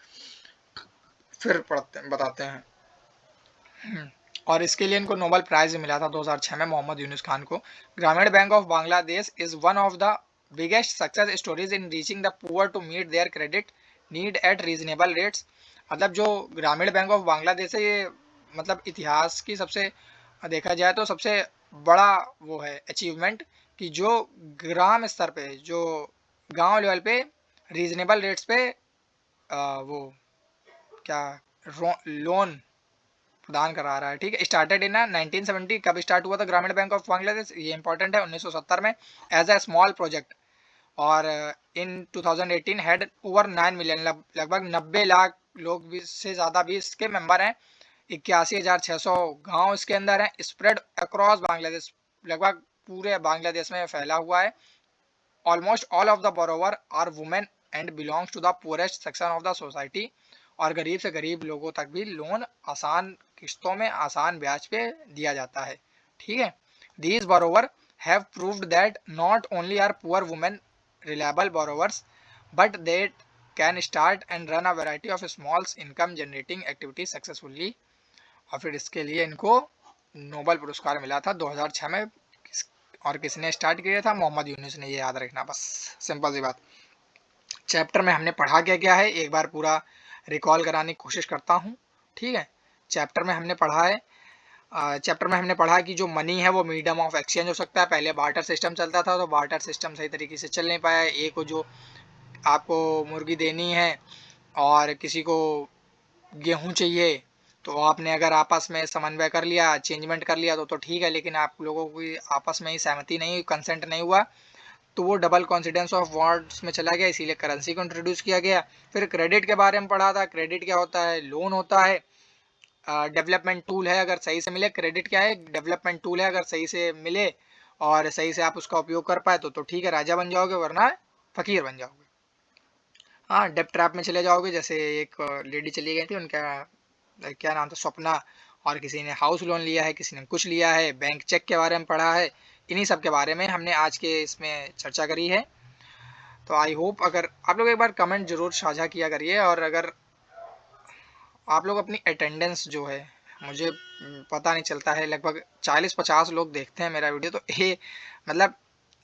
फिर पढ़ते बताते हैं। और इसके लिए इनको नोबेल प्राइज मिला था 2006 में, मोहम्मद यूनुस खान को। Grameen bank of Bangladesh is one of the biggest success stories in reaching the poor to meet their credit need at reasonable rates. मतलब जो ग्रामीण बैंक ऑफ बांग्लादेश है, ये मतलब इतिहास की सबसे देखा जाए तो सबसे बड़ा वो है अचीवमेंट कि जो ग्राम स्तर पे, जो गांव लेवल पे रीजनेबल रेट्स पे वो क्या लोन प्रदान करा रहा है, ठीक है। स्टार्टेड इन 1970, कब स्टार्ट हुआ था ग्रामीण बैंक ऑफ बांग्लादेश, ये इंपॉर्टेंट है, 1970 में एज ए स्मॉल प्रोजेक्ट। और इन 2018 हैड ओवर 9 मिलियन, लगभग 90 लाख लोग भी से ज़्यादा भी इसके मेंबर हैं। 81,600 गाँव इसके अंदर हैं, स्प्रेड अक्रॉस बांग्लादेश, लगभग पूरे बांग्लादेश में फैला हुआ है। Almost all of the borrower are women and belongs to the poorest section of the society. और गरीब से गरीब लोगों तक भी लोन आसान किस्तों में, आसान ब्याज पे दिया जाता है, ठीक है। These borrower have proved that not only are poor women reliable borrowers but that can start and run a variety of small income generating activities successfully. और फिर इसके लिए इनको नोबेल पुरस्कार मिला था 2006 में। और किसने स्टार्ट किया था, मोहम्मद यूनुस ने, ये याद रखना बस, सिंपल सी बात। चैप्टर में हमने पढ़ा क्या क्या है, एक बार पूरा रिकॉल कराने की कोशिश करता हूँ, ठीक है। चैप्टर में हमने पढ़ा है, चैप्टर में हमने पढ़ा कि जो मनी है वो मीडियम ऑफ एक्सचेंज हो सकता है। पहले बार्टर सिस्टम चलता था, तो बार्टर सिस्टम सही तरीके से चल नहीं पाया। एक को जो आपको मुर्गी देनी है और किसी को गेहूं चाहिए, तो आपने अगर आपस में समन्वय कर लिया, चेंजमेंट कर लिया तो ठीक है, लेकिन आप लोगों की आपस में ही सहमति नहीं, कंसेंट नहीं हुआ, तो वो डबल कॉन्सिडेंस ऑफ वर्ड्स में चला गया, इसीलिए करेंसी को इंट्रोड्यूस किया गया। फिर क्रेडिट के बारे में पढ़ा था, क्रेडिट क्या होता है, लोन होता है, डेवलपमेंट टूल है अगर सही से मिले। क्रेडिट क्या है, डेवलपमेंट टूल है, अगर सही से मिले और सही से आप उसका उपयोग कर पाए तो ठीक है, राजा बन जाओगे, वरना फकीर बन जाओगे। हाँ, डेप ट्रैप में चले जाओगे। जैसे एक लेडी चली गई थी, उनका क्या नाम था, स्वप्ना, और किसी ने हाउस लोन लिया है, किसी ने कुछ लिया है, बैंक चेक के बारे में पढ़ा है। इन्हीं सब के बारे में हमने आज के इसमें चर्चा करी है। तो आई होप, अगर आप लोग एक बार कमेंट जरूर साझा किया करिए, और अगर आप लोग अपनी अटेंडेंस जो है, मुझे पता नहीं चलता है, लगभग 40-50 लोग देखते हैं मेरा वीडियो, तो ये मतलब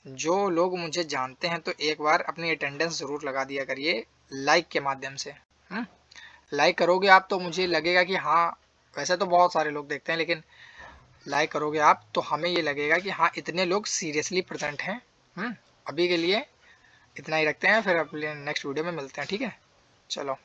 जो लोग मुझे जानते हैं तो एक बार अपनी अटेंडेंस ज़रूर लगा दिया करिए लाइक के माध्यम से। लाइक करोगे आप तो मुझे लगेगा कि हाँ, वैसे तो बहुत सारे लोग देखते हैं, लेकिन लाइक करोगे आप तो हमें ये लगेगा कि हाँ, इतने लोग सीरियसली प्रेजेंट हैं। अभी के लिए इतना ही रखते हैं, फिर अपने नेक्स्ट वीडियो में मिलते हैं, ठीक है, चलो।